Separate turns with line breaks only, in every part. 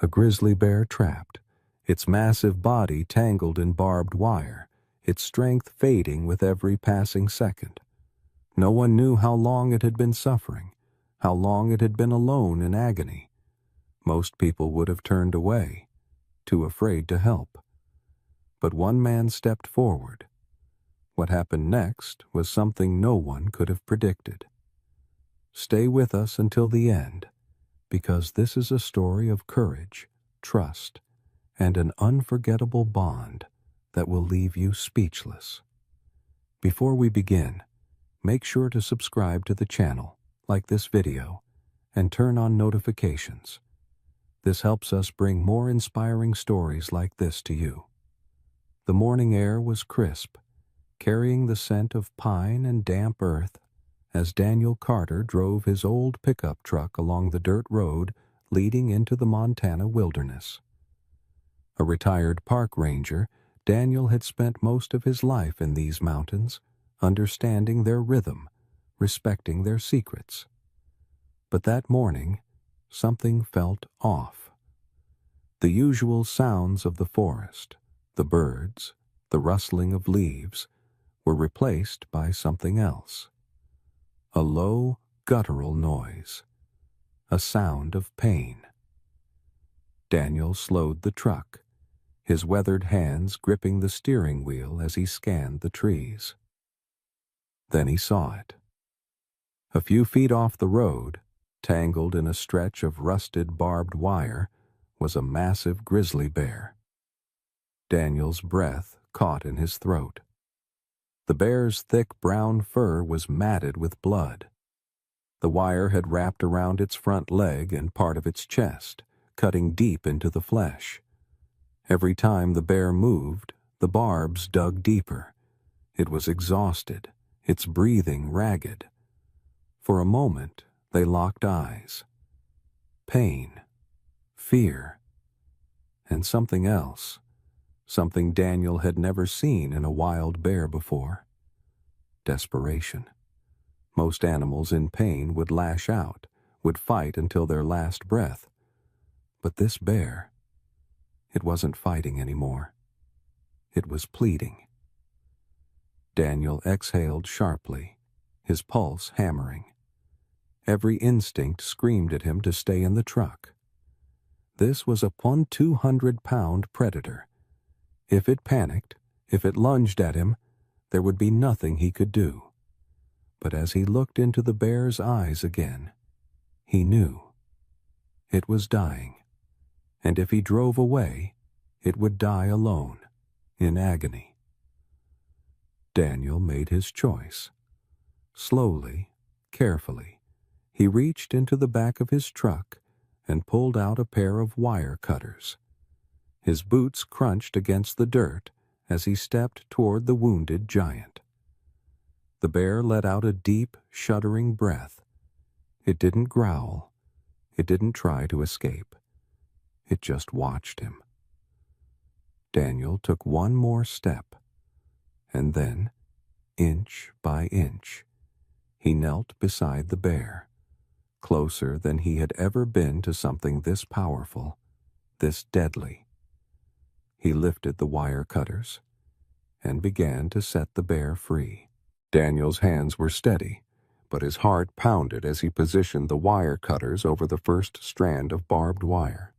A grizzly bear trapped, its massive body tangled in barbed wire, its strength fading with every passing second. No one knew how long it had been suffering, how long it had been alone in agony. Most people would have turned away, too afraid to help. But one man stepped forward. What happened next was something no one could have predicted. Stay with us until the end, because this is a story of courage, trust, and an unforgettable bond that will leave you speechless. Before we begin, make sure to subscribe to the channel, like this video, and turn on notifications. This helps us bring more inspiring stories like this to you. The morning air was crisp, carrying the scent of pine and damp earth as Daniel Carter drove his old pickup truck along the dirt road leading into the Montana wilderness. A retired park ranger, Daniel had spent most of his life in these mountains, understanding their rhythm, respecting their secrets. But that morning, something felt off. The usual sounds of the forest, the birds, the rustling of leaves, were replaced by something else. A low, guttural noise, a sound of pain. Daniel slowed the truck, his weathered hands gripping the steering wheel as he scanned the trees. Then he saw it. A few feet off the road, tangled in a stretch of rusted barbed wire, was a massive grizzly bear. Daniel's breath caught in his throat. The bear's thick brown fur was matted with blood. The wire had wrapped around its front leg and part of its chest, cutting deep into the flesh. Every time the bear moved, the barbs dug deeper. It was exhausted, its breathing ragged. For a moment, they locked eyes. Pain, fear, and something else. Something Daniel had never seen in a wild bear before. Desperation. Most animals in pain would lash out, would fight until their last breath. But this bear, it wasn't fighting anymore. It was pleading. Daniel exhaled sharply, his pulse hammering. Every instinct screamed at him to stay in the truck. This was a 200-pound predator. If it panicked, if it lunged at him, there would be nothing he could do. But as he looked into the bear's eyes again, he knew. It was dying, and if he drove away, it would die alone, in agony. Daniel made his choice. Slowly, carefully, he reached into the back of his truck and pulled out a pair of wire cutters. His boots crunched against the dirt as he stepped toward the wounded giant. The bear let out a deep, shuddering breath. It didn't growl. It didn't try to escape. It just watched him. Daniel took one more step, and then, inch by inch, he knelt beside the bear, closer than he had ever been to something this powerful, this deadly. He lifted the wire cutters and began to set the bear free. Daniel's hands were steady, but his heart pounded as he positioned the wire cutters over the first strand of barbed wire.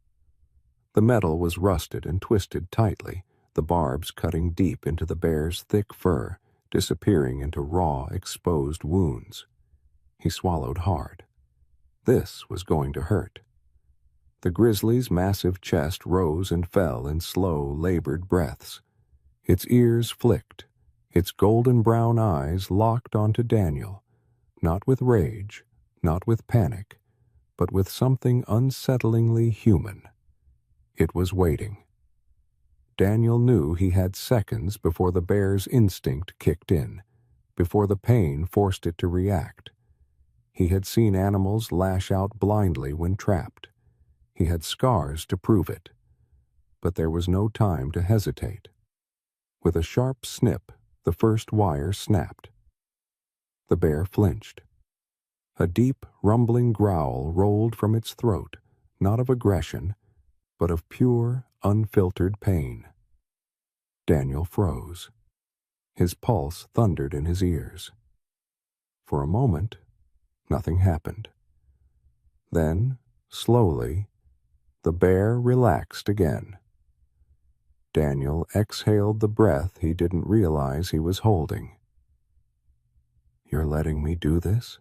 The metal was rusted and twisted tightly, the barbs cutting deep into the bear's thick fur, disappearing into raw, exposed wounds. He swallowed hard. This was going to hurt. The grizzly's massive chest rose and fell in slow, labored breaths. Its ears flicked, its golden brown eyes locked onto Daniel, not with rage, not with panic, but with something unsettlingly human. It was waiting. Daniel knew he had seconds before the bear's instinct kicked in, before the pain forced it to react. He had seen animals lash out blindly when trapped. He had scars to prove it. But there was no time to hesitate. With a sharp snip, the first wire snapped. The bear flinched. A deep, rumbling growl rolled from its throat, not of aggression, but of pure, unfiltered pain. Daniel froze. His pulse thundered in his ears. For a moment, nothing happened. Then, slowly, the bear relaxed again. Daniel exhaled the breath he didn't realize he was holding. "You're letting me do this?"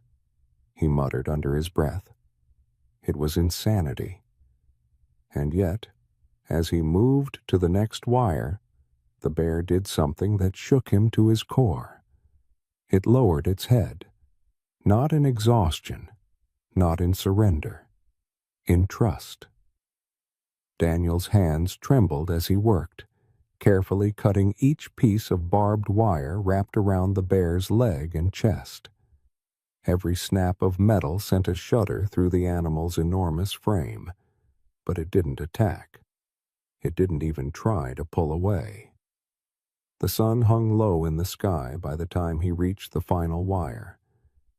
he muttered under his breath. It was insanity. And yet, as he moved to the next wire, the bear did something that shook him to his core. It lowered its head, not in exhaustion, not in surrender, in trust. Daniel's hands trembled as he worked, carefully cutting each piece of barbed wire wrapped around the bear's leg and chest. Every snap of metal sent a shudder through the animal's enormous frame, but it didn't attack. It didn't even try to pull away. The sun hung low in the sky by the time he reached the final wire,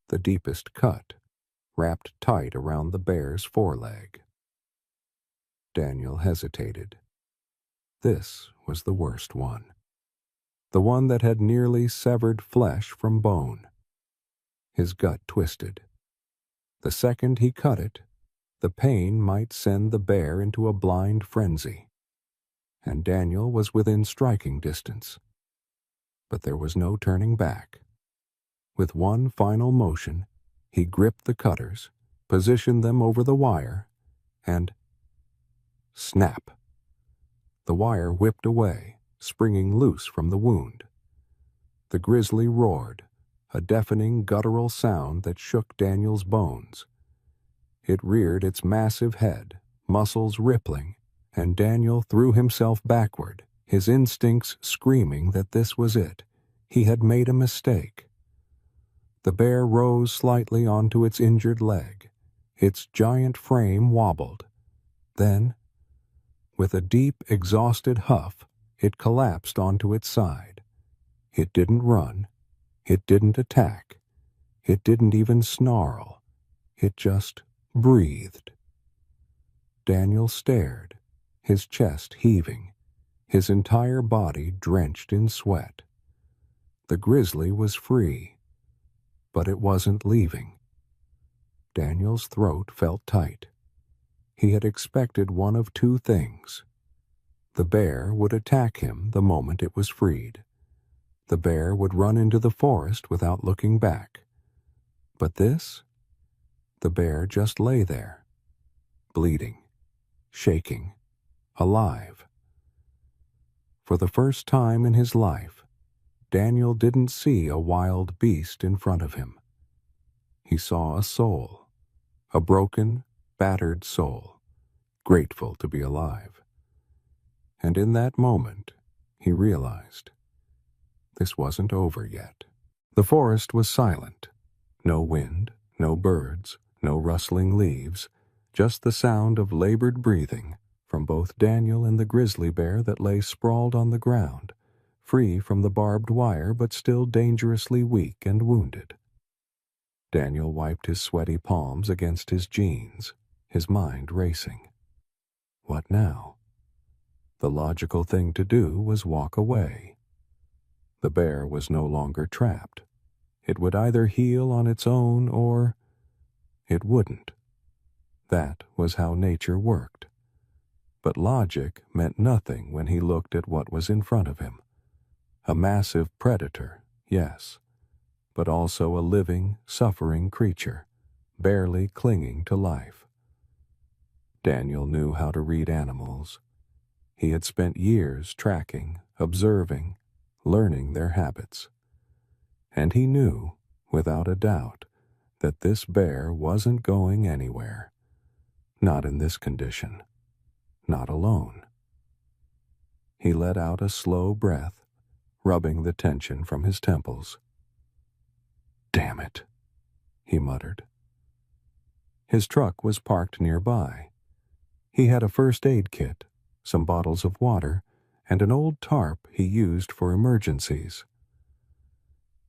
the deepest cut, wrapped tight around the bear's foreleg. Daniel hesitated. This was the worst one. The one that had nearly severed flesh from bone. His gut twisted. The second he cut it, the pain might send the bear into a blind frenzy. And Daniel was within striking distance. But there was no turning back. With one final motion, he gripped the cutters, positioned them over the wire, and snap! The wire whipped away, springing loose from the wound. The grizzly roared, a deafening guttural sound that shook Daniel's bones. It reared its massive head, muscles rippling, and Daniel threw himself backward, his instincts screaming that this was it. He had made a mistake. The bear rose slightly onto its injured leg. Its giant frame wobbled. Then, with a deep, exhausted huff, it collapsed onto its side. It didn't run. It didn't attack. It didn't even snarl. It just breathed. Daniel stared, his chest heaving, his entire body drenched in sweat. The grizzly was free, but it wasn't leaving. Daniel's throat felt tight. He had expected one of two things. The bear would attack him the moment it was freed. The bear would run into the forest without looking back. But this? The bear just lay there, bleeding, shaking, alive. For the first time in his life, Daniel didn't see a wild beast in front of him. He saw a soul, a broken, battered soul, grateful to be alive. And in that moment, he realized this wasn't over yet. The forest was silent. No wind, no birds, no rustling leaves, just the sound of labored breathing from both Daniel and the grizzly bear that lay sprawled on the ground, free from the barbed wire but still dangerously weak and wounded. Daniel wiped his sweaty palms against his jeans, his mind racing. What now? The logical thing to do was walk away. The bear was no longer trapped. It would either heal on its own or it wouldn't. That was how nature worked. But logic meant nothing when he looked at what was in front of him. A massive predator, yes, but also a living, suffering creature, barely clinging to life. Daniel knew how to read animals. He had spent years tracking, observing, learning their habits. And he knew, without a doubt, that this bear wasn't going anywhere. Not in this condition. Not alone. He let out a slow breath, rubbing the tension from his temples. "Damn it," he muttered. His truck was parked nearby. He had a first aid kit, some bottles of water, and an old tarp he used for emergencies.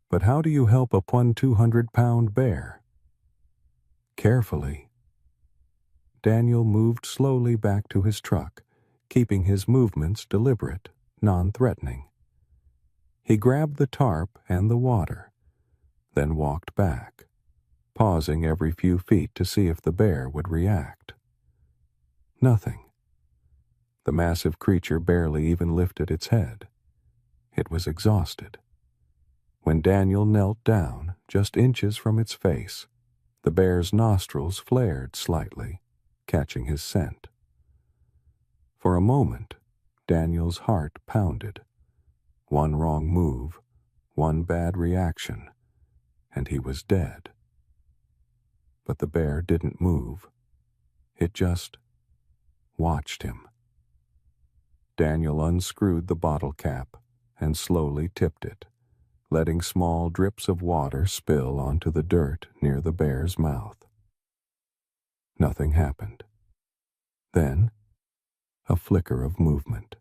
But how do you help a 200-pound bear? Carefully. Daniel moved slowly back to his truck, keeping his movements deliberate, non-threatening. He grabbed the tarp and the water, then walked back, pausing every few feet to see if the bear would react. Nothing. The massive creature barely even lifted its head. It was exhausted. When Daniel knelt down, just inches from its face, the bear's nostrils flared slightly, catching his scent. For a moment, Daniel's heart pounded. One wrong move, one bad reaction, and he was dead. But the bear didn't move. It just watched him. Daniel unscrewed the bottle cap and slowly tipped it, letting small drips of water spill onto the dirt near the bear's mouth. Nothing happened. Then, a flicker of movement.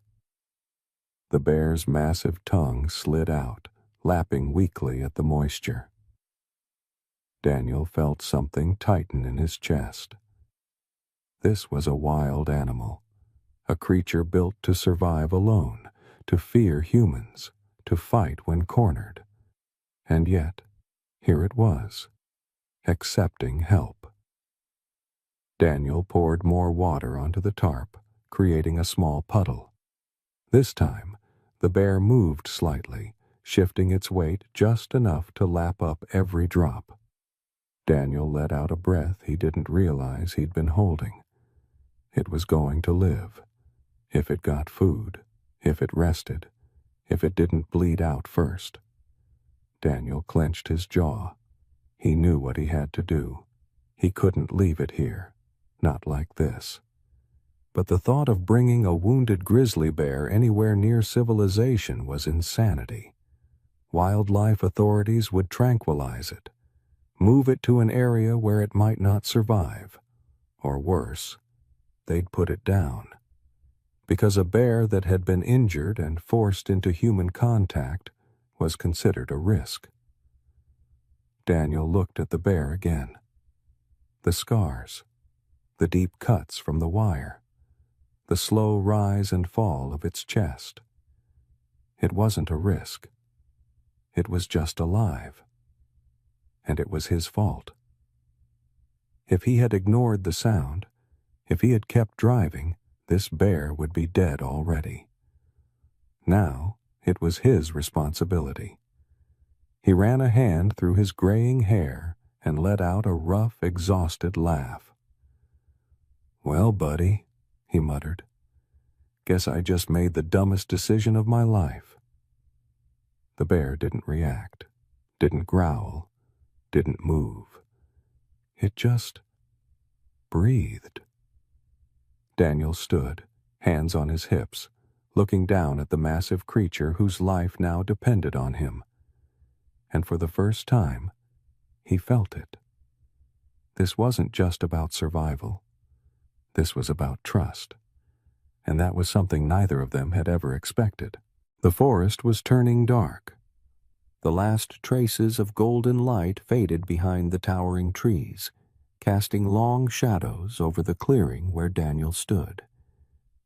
The bear's massive tongue slid out, lapping weakly at the moisture. Daniel felt something tighten in his chest. This was a wild animal, a creature built to survive alone, to fear humans, to fight when cornered. And yet, here it was, accepting help. Daniel poured more water onto the tarp, creating a small puddle. This time, the bear moved slightly, shifting its weight just enough to lap up every drop. Daniel let out a breath he didn't realize he'd been holding. It was going to live. If it got food, if it rested, if it didn't bleed out first. Daniel clenched his jaw. He knew what he had to do. He couldn't leave it here. Not like this. But the thought of bringing a wounded grizzly bear anywhere near civilization was insanity. Wildlife authorities would tranquilize it, move it to an area where it might not survive. Or worse, they'd put it down. Because a bear that had been injured and forced into human contact was considered a risk. Daniel looked at the bear again. The scars, the deep cuts from the wire, the slow rise and fall of its chest. It wasn't a risk. It was just alive. And it was his fault. If he had ignored the sound, if he had kept driving, this bear would be dead already. Now, it was his responsibility. He ran a hand through his graying hair and let out a rough, exhausted laugh. "Well, buddy," he muttered, "guess I just made the dumbest decision of my life." The bear didn't react, didn't growl, didn't move. It just breathed. Daniel stood, hands on his hips, looking down at the massive creature whose life now depended on him. And for the first time, he felt it. This wasn't just about survival. This was about trust. And that was something neither of them had ever expected. The forest was turning dark. The last traces of golden light faded behind the towering trees, casting long shadows over the clearing where Daniel stood,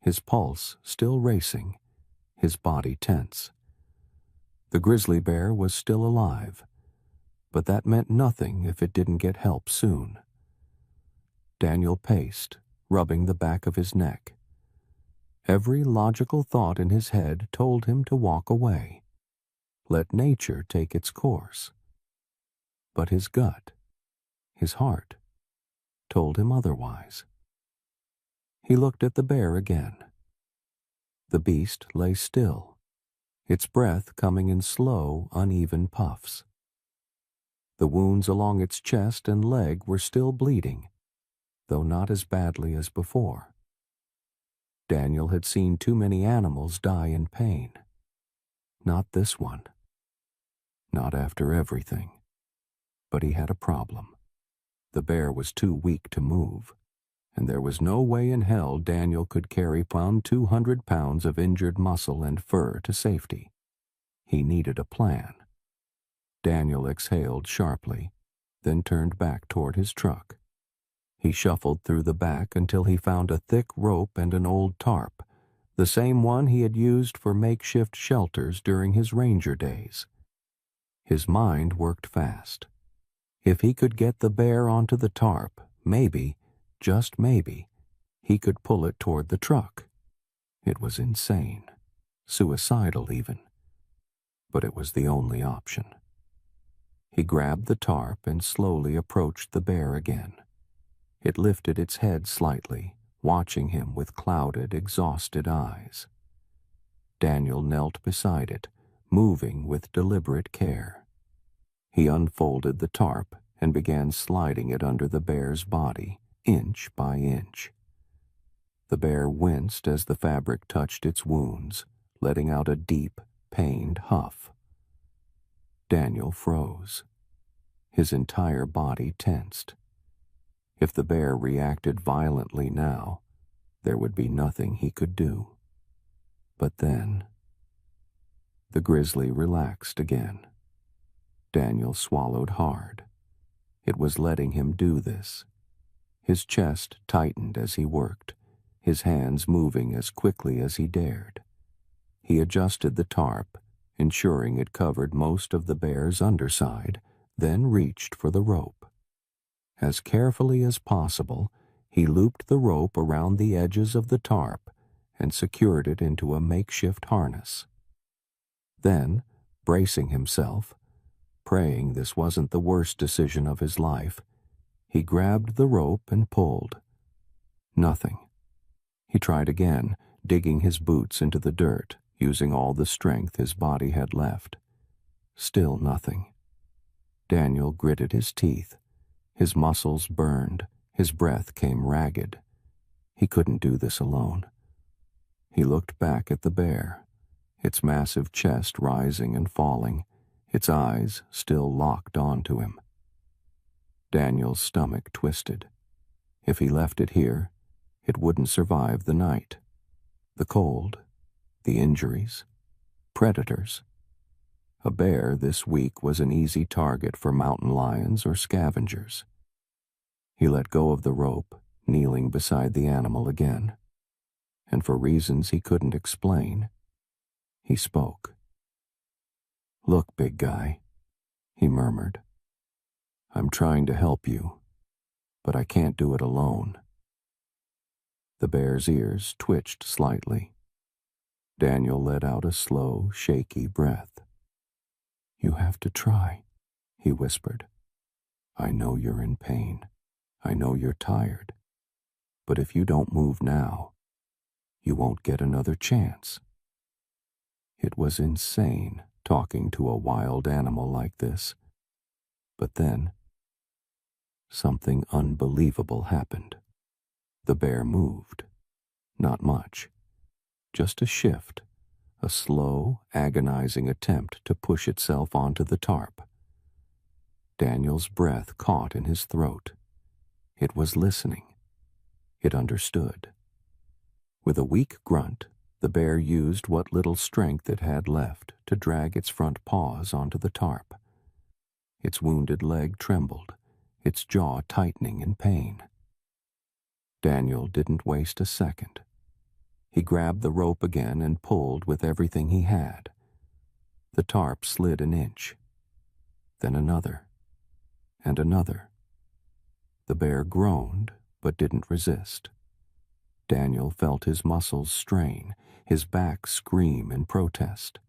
his pulse still racing, his body tense. The grizzly bear was still alive, but that meant nothing if it didn't get help soon. Daniel paced, rubbing the back of his neck. Every logical thought in his head told him to walk away. Let nature take its course. But his gut, his heart, told him otherwise. He looked at the bear again. The beast lay still, its breath coming in slow, uneven puffs. The wounds along its chest and leg were still bleeding, though not as badly as before. Daniel had seen too many animals die in pain. Not this one. Not after everything. But he had a problem. The bear was too weak to move, and there was no way in hell Daniel could carry 200 pounds of injured muscle and fur to safety. He needed a plan. Daniel exhaled sharply, then turned back toward his truck. He shuffled through the back until he found a thick rope and an old tarp, the same one he had used for makeshift shelters during his ranger days. His mind worked fast. If he could get the bear onto the tarp, maybe, just maybe, he could pull it toward the truck. It was insane, suicidal even, but it was the only option. He grabbed the tarp and slowly approached the bear again. It lifted its head slightly, watching him with clouded, exhausted eyes. Daniel knelt beside it, moving with deliberate care. He unfolded the tarp and began sliding it under the bear's body, inch by inch. The bear winced as the fabric touched its wounds, letting out a deep, pained huff. Daniel froze. His entire body tensed. If the bear reacted violently now, there would be nothing he could do. But then, the grizzly relaxed again. Daniel swallowed hard. It was letting him do this. His chest tightened as he worked, his hands moving as quickly as he dared. He adjusted the tarp, ensuring it covered most of the bear's underside, then reached for the rope. As carefully as possible, he looped the rope around the edges of the tarp and secured it into a makeshift harness. Then, bracing himself, praying this wasn't the worst decision of his life, he grabbed the rope and pulled. Nothing. He tried again, digging his boots into the dirt, using all the strength his body had left. Still nothing. Daniel gritted his teeth. His muscles burned. His breath came ragged. He couldn't do this alone. He looked back at the bear, its massive chest rising and falling, its eyes still locked onto him. Daniel's stomach twisted. If he left it here, it wouldn't survive the night. The cold, the injuries, predators. A bear this weak was an easy target for mountain lions or scavengers. He let go of the rope, kneeling beside the animal again. And for reasons he couldn't explain, he spoke. "Look, big guy," he murmured. "I'm trying to help you, but I can't do it alone." The bear's ears twitched slightly. Daniel let out a slow, shaky breath. "You have to try," he whispered. "I know you're in pain. I know you're tired. But if you don't move now, you won't get another chance." It was insane talking to a wild animal like this. But then, something unbelievable happened. The bear moved. Not much. Just a shift. A slow, agonizing attempt to push itself onto the tarp. Daniel's breath caught in his throat. It was listening. It understood. With a weak grunt, the bear used what little strength it had left to drag its front paws onto the tarp. Its wounded leg trembled, its jaw tightening in pain. Daniel didn't waste a second. He grabbed the rope again and pulled with everything he had. The tarp slid an inch, then another, and another. The bear groaned, but didn't resist. Daniel felt his muscles strain, his back scream in protest.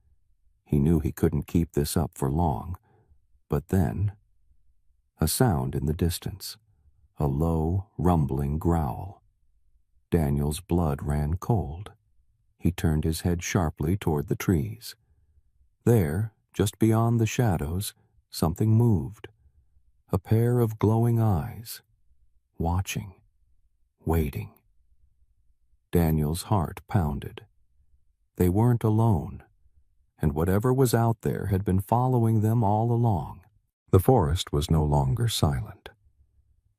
He knew he couldn't keep this up for long, but then, a sound in the distance, a low, rumbling growl. Daniel's blood ran cold. He turned his head sharply toward the trees. There, just beyond the shadows, something moved. A pair of glowing eyes, watching, waiting. Daniel's heart pounded. They weren't alone, and whatever was out there had been following them all along. The forest was no longer silent.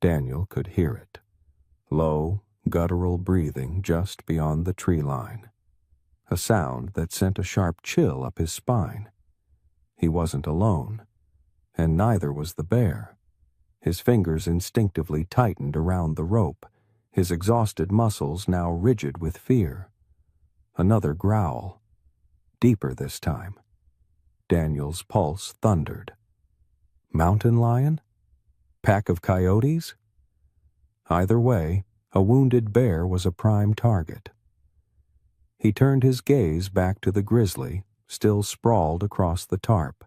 Daniel could hear it. Low, guttural breathing just beyond the tree line. A sound that sent a sharp chill up his spine. He wasn't alone, and neither was the bear. His fingers instinctively tightened around the rope, his exhausted muscles now rigid with fear. Another growl. Deeper this time. Daniel's pulse thundered. Mountain lion? Pack of coyotes? Either way, a wounded bear was a prime target. He turned his gaze back to the grizzly, still sprawled across the tarp.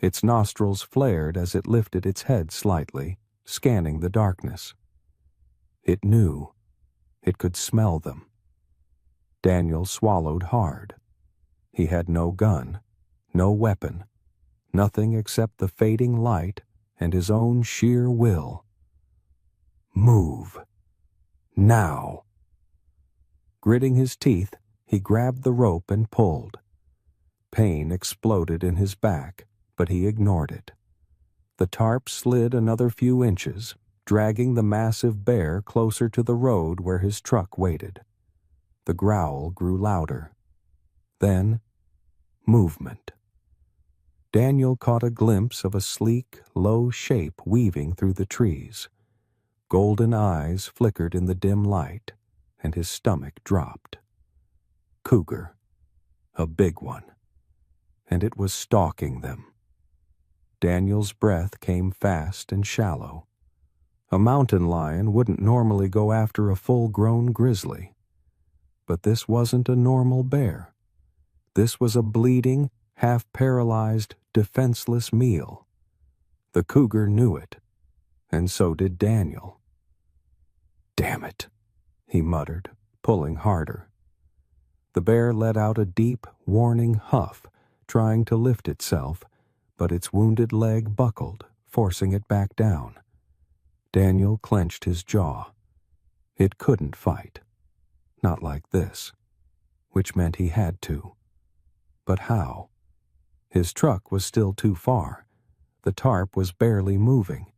Its nostrils flared as it lifted its head slightly, scanning the darkness. It knew. It could smell them. Daniel swallowed hard. He had no gun, no weapon, nothing except the fading light and his own sheer will. Move. Now. Gritting his teeth, he grabbed the rope and pulled. Pain exploded in his back, but he ignored it. The tarp slid another few inches, dragging the massive bear closer to the road where his truck waited. The growl grew louder. Then, movement. Daniel caught a glimpse of a sleek, low shape weaving through the trees. Golden eyes flickered in the dim light, and his stomach dropped. Cougar. A big one. And it was stalking them. Daniel's breath came fast and shallow. A mountain lion wouldn't normally go after a full-grown grizzly. But this wasn't a normal bear. This was a bleeding, half-paralyzed, defenseless meal. The cougar knew it, and so did Daniel. "Damn it," he muttered, pulling harder. The bear let out a deep, warning huff, trying to lift itself, but its wounded leg buckled, forcing it back down. Daniel clenched his jaw. It couldn't fight. Not like this. Which meant he had to. But how? His truck was still too far. The tarp was barely moving.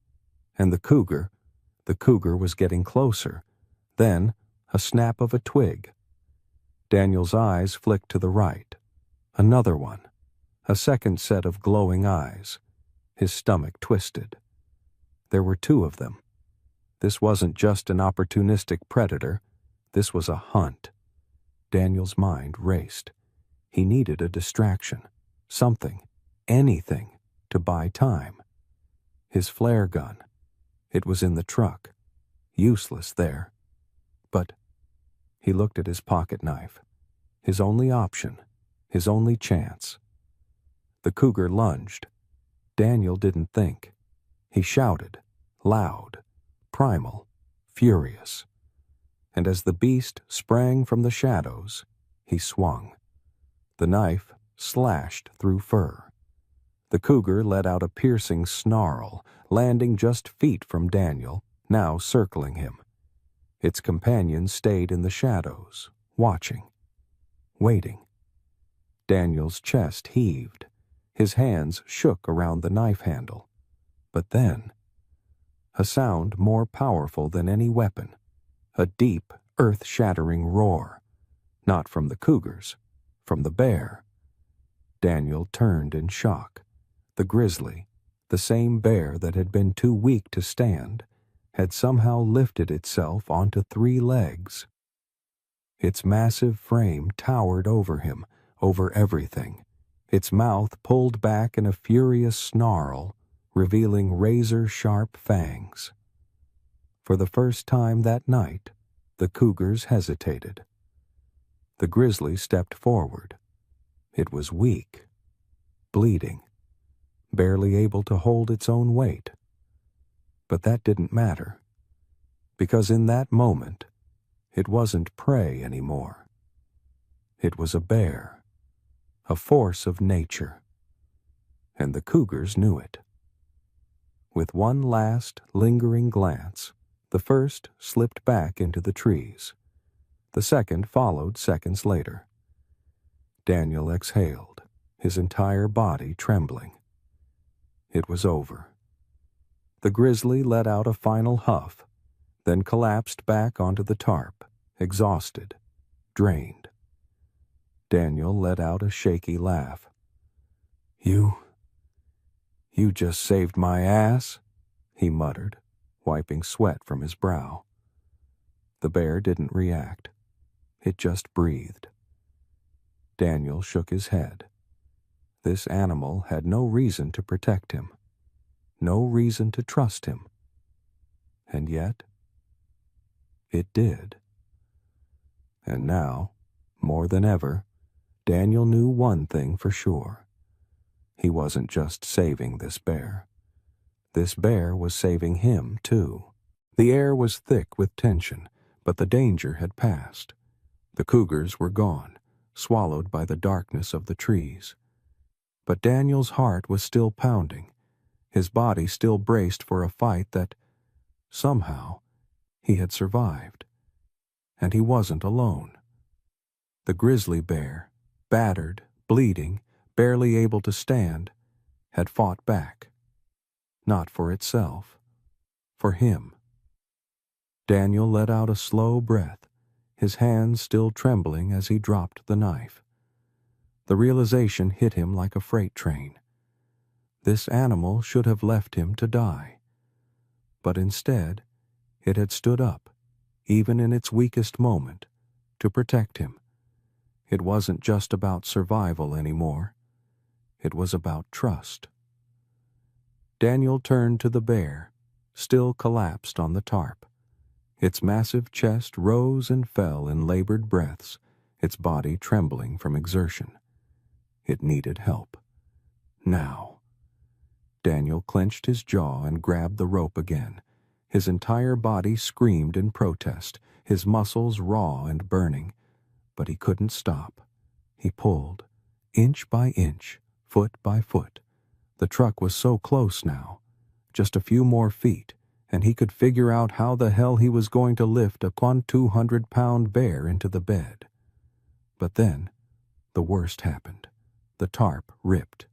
And the cougar was getting closer. Then, a snap of a twig. Daniel's eyes flicked to the right. Another one. A second set of glowing eyes. His stomach twisted. There were two of them. This wasn't just an opportunistic predator. This was a hunt. Daniel's mind raced. He needed a distraction. Something. Anything. To buy time. His flare gun. It was in the truck. Useless there. But he looked at his pocket knife. His only option. His only chance. The cougar lunged. Daniel didn't think. He shouted. Loud. Primal. Furious. And as the beast sprang from the shadows, he swung. The knife slashed through fur. The cougar let out a piercing snarl, landing just feet from Daniel, now circling him. Its companions stayed in the shadows, watching, waiting. Daniel's chest heaved. His hands shook around the knife handle. But then, a sound more powerful than any weapon, a deep, earth-shattering roar. Not from the cougars, from the bear. Daniel turned in shock. The grizzly, the same bear that had been too weak to stand, had somehow lifted itself onto 3 legs. Its massive frame towered over him, over everything. Its mouth pulled back in a furious snarl, revealing razor-sharp fangs. For the first time that night, the cougars hesitated. The grizzly stepped forward. It was weak, bleeding, barely able to hold its own weight. But that didn't matter, because in that moment, it wasn't prey anymore. It was a bear, a force of nature, and the cougars knew it. With one last, lingering glance, the first slipped back into the trees. The second followed seconds later. Daniel exhaled, his entire body trembling. It was over. The grizzly let out a final huff, then collapsed back onto the tarp, exhausted, drained. Daniel let out a shaky laugh. You just saved my ass?" he muttered, wiping sweat from his brow. The bear didn't react. It just breathed. Daniel shook his head. This animal had no reason to protect him, no reason to trust him. And yet, it did. And now, more than ever, Daniel knew one thing for sure. He wasn't just saving this bear. This bear was saving him, too. The air was thick with tension, but the danger had passed. The cougars were gone, swallowed by the darkness of the trees. But Daniel's heart was still pounding, his body still braced for a fight that, somehow, he had survived. And he wasn't alone. The grizzly bear, battered, bleeding, barely able to stand, had fought back. Not for itself, for him. Daniel let out a slow breath, his hands still trembling as he dropped the knife. The realization hit him like a freight train. This animal should have left him to die. But instead, it had stood up, even in its weakest moment, to protect him. It wasn't just about survival anymore. It was about trust. Daniel turned to the bear, still collapsed on the tarp. Its massive chest rose and fell in labored breaths, its body trembling from exertion. It needed help. Now. Daniel clenched his jaw and grabbed the rope again. His entire body screamed in protest, his muscles raw and burning. But he couldn't stop. He pulled, inch by inch, foot by foot. The truck was so close now. Just a few more feet, and he could figure out how the hell he was going to lift a 200-pound bear into the bed. But then, the worst happened. The tarp ripped.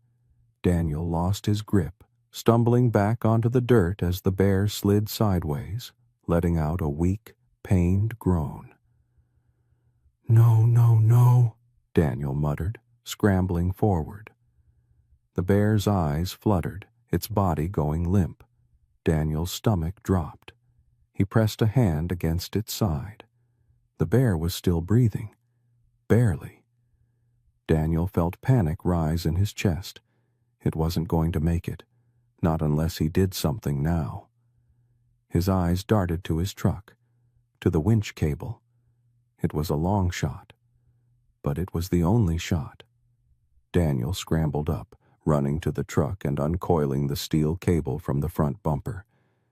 Daniel lost his grip, stumbling back onto the dirt as the bear slid sideways, letting out a weak, pained groan. "No, no, no," Daniel muttered, scrambling forward. The bear's eyes fluttered, its body going limp. Daniel's stomach dropped. He pressed a hand against its side. The bear was still breathing. Barely. Daniel felt panic rise in his chest. It wasn't going to make it, not unless he did something now. His eyes darted to his truck, to the winch cable. It was a long shot, but it was the only shot. Daniel scrambled up, running to the truck and uncoiling the steel cable from the front bumper.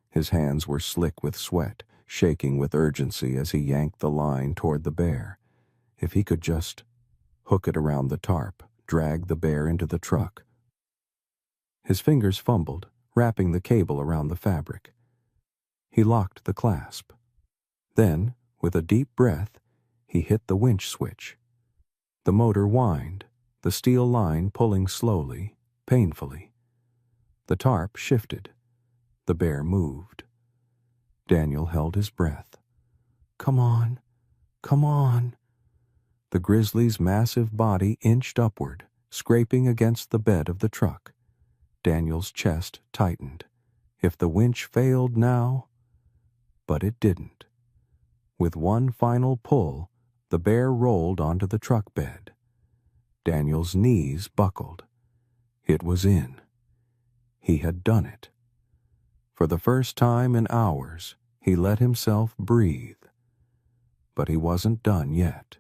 His hands were slick with sweat, shaking with urgency as he yanked the line toward the bear. If he could just hook it around the tarp, drag the bear into the truck. His fingers fumbled, wrapping the cable around the fabric. He locked the clasp. Then, with a deep breath, he hit the winch switch. The motor whined, the steel line pulling slowly, painfully. The tarp shifted. The bear moved. Daniel held his breath. "Come on, come on." The grizzly's massive body inched upward, scraping against the bed of the truck. Daniel's chest tightened. If the winch failed now... But it didn't. With one final pull, the bear rolled onto the truck bed. Daniel's knees buckled. It was in. He had done it. For the first time in hours, he let himself breathe. But he wasn't done yet.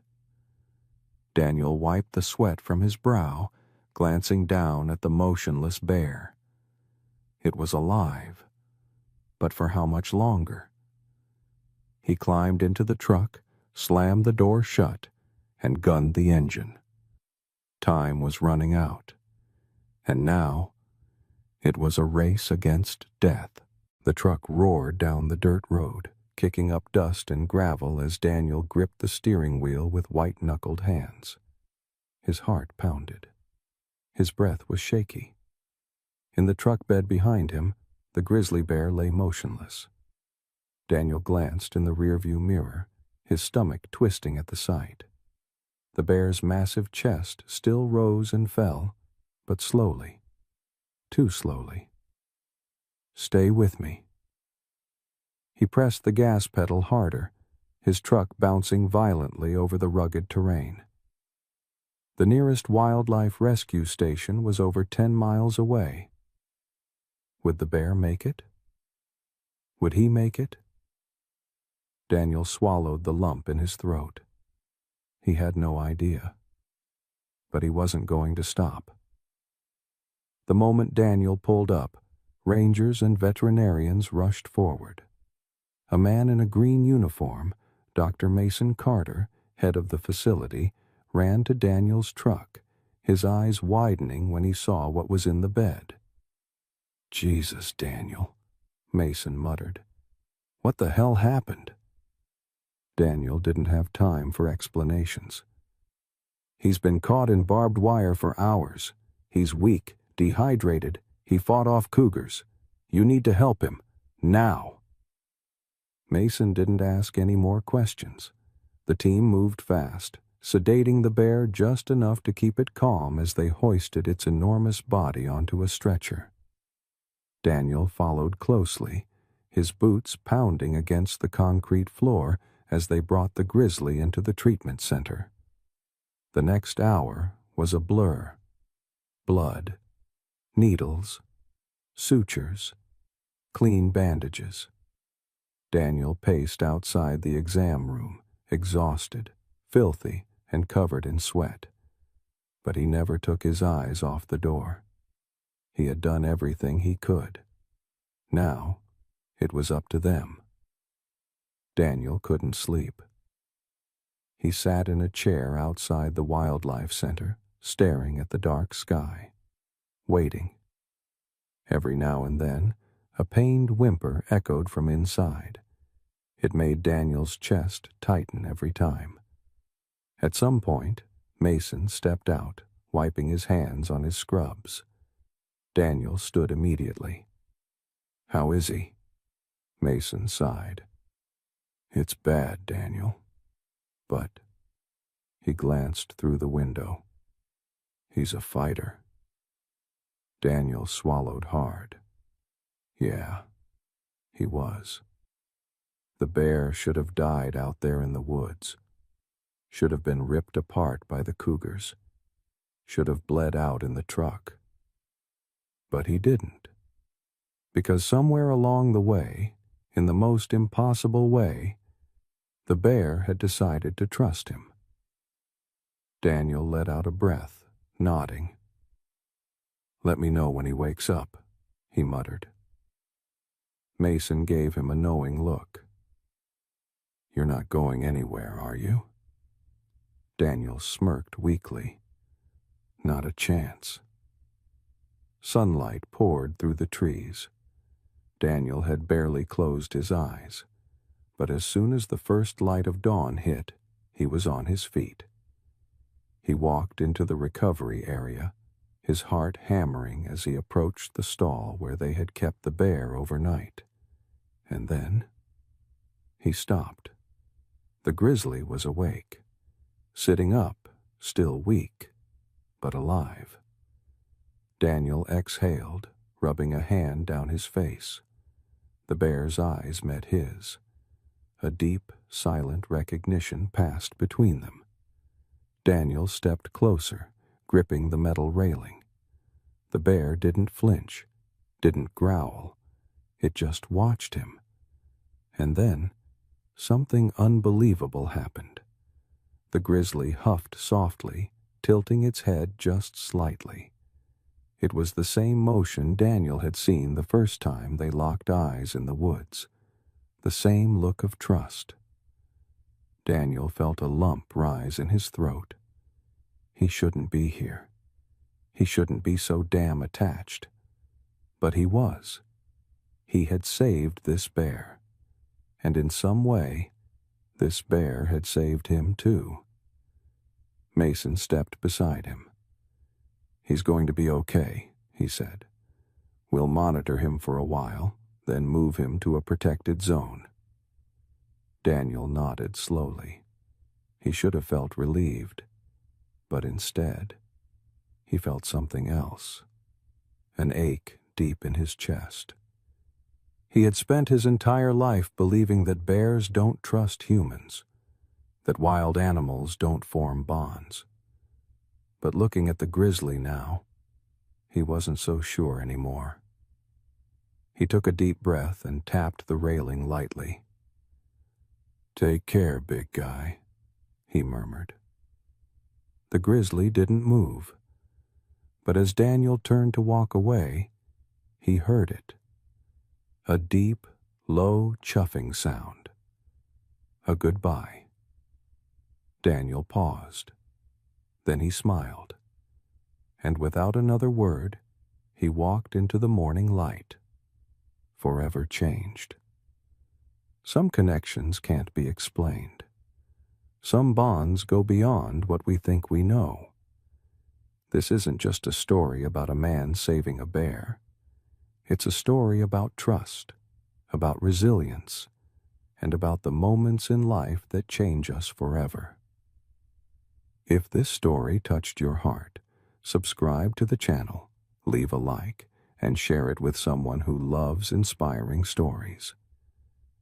Daniel wiped the sweat from his brow, glancing down at the motionless bear. It was alive. But for how much longer? He climbed into the truck, slammed the door shut, and gunned the engine. Time was running out. And now, it was a race against death. The truck roared down the dirt road, kicking up dust and gravel as Daniel gripped the steering wheel with white-knuckled hands. His heart pounded. His breath was shaky. In the truck bed behind him, the grizzly bear lay motionless. Daniel glanced in the rearview mirror, his stomach twisting at the sight. The bear's massive chest still rose and fell, but slowly. Too slowly. Stay with me." He pressed the gas pedal harder, his truck bouncing violently over the rugged terrain. The nearest wildlife rescue station was over 10 miles away. Would the bear make it? Would he make it? Daniel swallowed the lump in his throat. He had no idea. But he wasn't going to stop. The moment Daniel pulled up, rangers and veterinarians rushed forward. A man in a green uniform, Dr. Mason Carter, head of the facility, ran to Daniel's truck, his eyes widening when he saw what was in the bed. "Jesus, Daniel," Mason muttered. "What the hell happened?" Daniel didn't have time for explanations. "He's been caught in barbed wire for hours. He's weak, dehydrated. He fought off cougars. You need to help him. Now." Mason didn't ask any more questions. The team moved fast, sedating the bear just enough to keep it calm as they hoisted its enormous body onto a stretcher. Daniel followed closely, his boots pounding against the concrete floor as they brought the grizzly into the treatment center. The next hour was a blur. Blood, needles, sutures, clean bandages. Daniel paced outside the exam room, exhausted, filthy, and covered in sweat. But he never took his eyes off the door. He had done everything he could. Now, it was up to them. Daniel couldn't sleep. He sat in a chair outside the wildlife center, staring at the dark sky, waiting. Every now and then, a pained whimper echoed from inside. It made Daniel's chest tighten every time. At some point, Mason stepped out, wiping his hands on his scrubs. Daniel stood immediately. "How is he?" Mason sighed. "It's bad, Daniel. But," he glanced through the window, "he's a fighter." Daniel swallowed hard. Yeah, he was. The bear should have died out there in the woods, should have been ripped apart by the cougars, should have bled out in the truck. But he didn't, because somewhere along the way, in the most impossible way, the bear had decided to trust him. Daniel let out a breath, nodding. "Let me know when he wakes up," he muttered. Mason gave him a knowing look. "You're not going anywhere, are you?" Daniel smirked weakly. "Not a chance." Sunlight poured through the trees. Daniel had barely closed his eyes, but as soon as the first light of dawn hit, he was on his feet. He walked into the recovery area, his heart hammering as he approached the stall where they had kept the bear overnight. And then he stopped. The grizzly was awake, sitting up, still weak, but alive. Daniel exhaled, rubbing a hand down his face. The bear's eyes met his. A deep, silent recognition passed between them. Daniel stepped closer, gripping the metal railing. The bear didn't flinch, didn't growl. It just watched him. And then, something unbelievable happened. The grizzly huffed softly, tilting its head just slightly. It was the same motion Daniel had seen the first time they locked eyes in the woods. The same look of trust. Daniel felt a lump rise in his throat. He shouldn't be here. He shouldn't be so damn attached. But he was. He had saved this bear. And in some way, this bear had saved him too. Mason stepped beside him. "He's going to be okay," he said. "We'll monitor him for a while, then move him to a protected zone." Daniel nodded slowly. He should have felt relieved, but instead, he felt something else. An ache deep in his chest. He had spent his entire life believing that bears don't trust humans, that wild animals don't form bonds. But looking at the grizzly now, he wasn't so sure anymore. He took a deep breath and tapped the railing lightly. "Take care, big guy," he murmured. The grizzly didn't move, but as Daniel turned to walk away, he heard it. A deep, low chuffing sound. A goodbye. Daniel paused. Then he smiled, and without another word, he walked into the morning light, forever changed. Some connections can't be explained. Some bonds go beyond what we think we know. This isn't just a story about a man saving a bear. It's a story about trust, about resilience, and about the moments in life that change us forever. If this story touched your heart, subscribe to the channel, leave a like, and share it with someone who loves inspiring stories.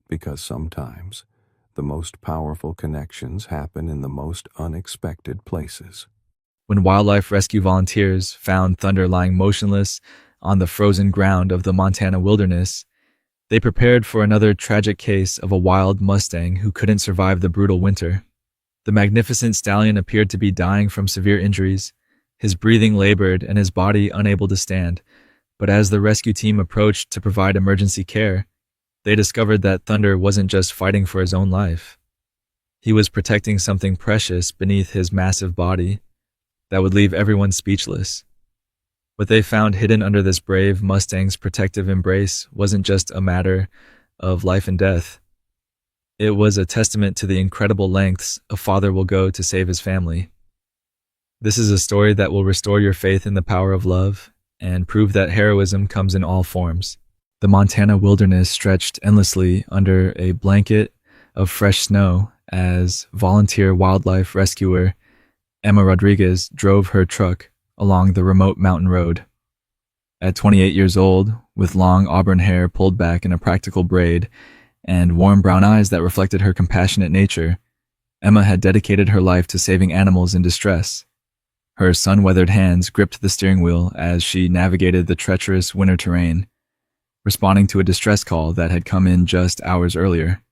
Because sometimes, the most powerful connections happen in the most unexpected places.
When wildlife rescue volunteers found Thunder lying motionless on the frozen ground of the Montana wilderness, they prepared for another tragic case of a wild Mustang who couldn't survive the brutal winter. The magnificent stallion appeared to be dying from severe injuries, his breathing labored and his body unable to stand. But as the rescue team approached to provide emergency care, they discovered that Thunder wasn't just fighting for his own life. He was protecting something precious beneath his massive body that would leave everyone speechless. What they found hidden under this brave Mustang's protective embrace wasn't just a matter of life and death. It was a testament to the incredible lengths a father will go to save his family. This is a story that will restore your faith in the power of love and prove that heroism comes in all forms. The Montana wilderness stretched endlessly under a blanket of fresh snow as volunteer wildlife rescuer Emma Rodriguez drove her truck along the remote mountain road. At 28 years old, with long auburn hair pulled back in a practical braid and warm brown eyes that reflected her compassionate nature, Emma had dedicated her life to saving animals in distress. Her sun-weathered hands gripped the steering wheel as she navigated the treacherous winter terrain, responding to a distress call that had come in just hours earlier.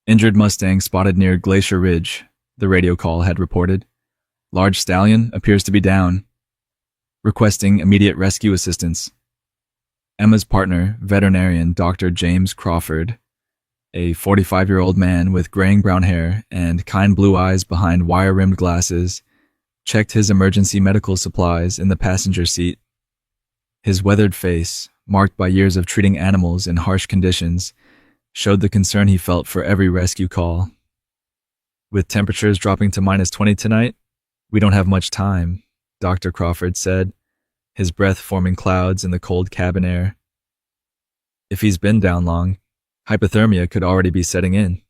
"Injured Mustang spotted near Glacier Ridge," the radio call had reported. "Large stallion appears to be down. Requesting immediate rescue assistance." Emma's partner, veterinarian Dr. James Crawford, a 45-year-old man with graying brown hair and kind blue eyes behind wire-rimmed glasses, checked his emergency medical supplies in the passenger seat. His weathered face, marked by years of treating animals in harsh conditions, showed the concern he felt for every rescue call. "With temperatures dropping to -20 tonight, we don't have much time," Dr. Crawford said, his breath forming clouds in the cold cabin air. "If he's been down long, hypothermia could already be setting in."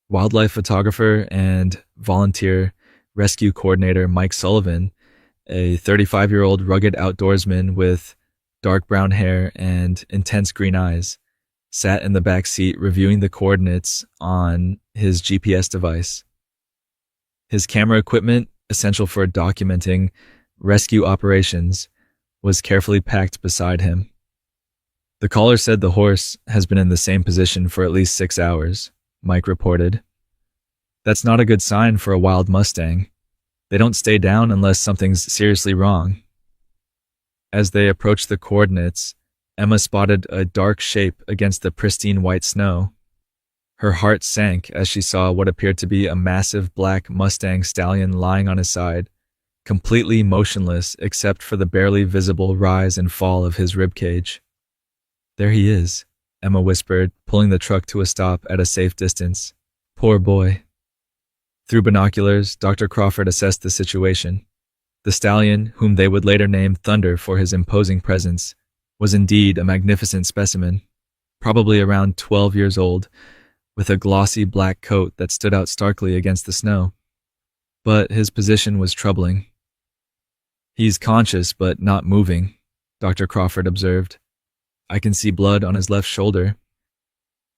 Wildlife photographer and volunteer rescue coordinator Mike Sullivan, a 35-year-old rugged outdoorsman with dark brown hair and intense green eyes, sat in the back seat reviewing the coordinates on his GPS device. His camera equipment, essential for documenting rescue operations, was carefully packed beside him. "The caller said the horse has been in the same position for at least 6 hours, Mike reported. "That's not a good sign for a wild Mustang. They don't stay down unless something's seriously wrong." As they approached the coordinates, Emma spotted a dark shape against the pristine white snow. Her heart sank as she saw what appeared to be a massive black Mustang stallion lying on his side, completely motionless except for the barely visible rise and fall of his ribcage. "There he is," Emma whispered, pulling the truck to a stop at a safe distance. "Poor boy." Through binoculars, Dr. Crawford assessed the situation. The stallion, whom they would later name Thunder for his imposing presence, was indeed a magnificent specimen, probably around 12 years old, with a glossy black coat that stood out starkly against the snow. But his position was troubling. "He's conscious but not moving," Dr. Crawford observed. I can see blood on his left shoulder,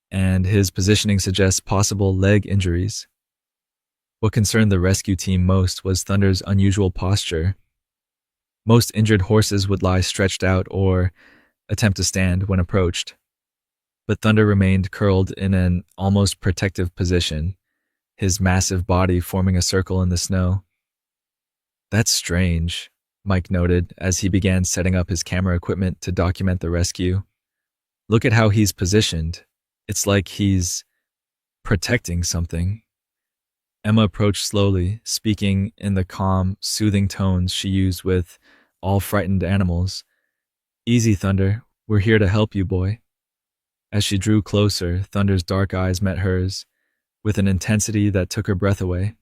and his positioning suggests possible leg injuries. What concerned the rescue team most was Thunder's unusual posture. Most injured horses would lie stretched out or attempt to stand when approached, but Thunder remained curled in an almost protective position, his massive body forming a circle in the snow. That's strange, Mike noted as he began setting up his camera equipment to document the rescue. Look at how he's positioned. It's like he's protecting something. Emma approached slowly, speaking in the calm, soothing tones she used with all frightened animals. Easy, Thunder. We're here to help you, boy. As she drew closer, Thunder's dark eyes met hers, with an intensity that took her breath away.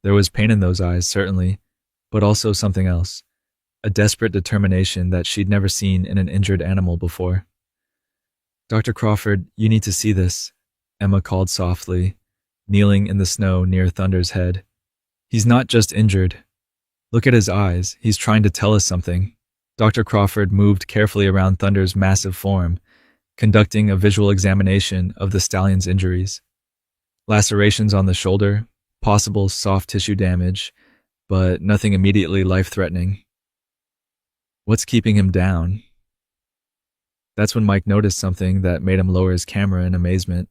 There was pain in those eyes, certainly, but also something else, a desperate determination that she'd never seen in an injured animal before. Dr. Crawford, you need to see this, Emma called softly, kneeling in the snow near Thunder's head. He's not just injured. Look at his eyes. He's trying to tell us something. Dr. Crawford moved carefully around Thunder's massive form, conducting a visual examination of the stallion's injuries. Lacerations on the shoulder, possible soft tissue damage, but nothing immediately life-threatening. What's keeping him down? That's when Mike noticed something that made him lower his camera in amazement.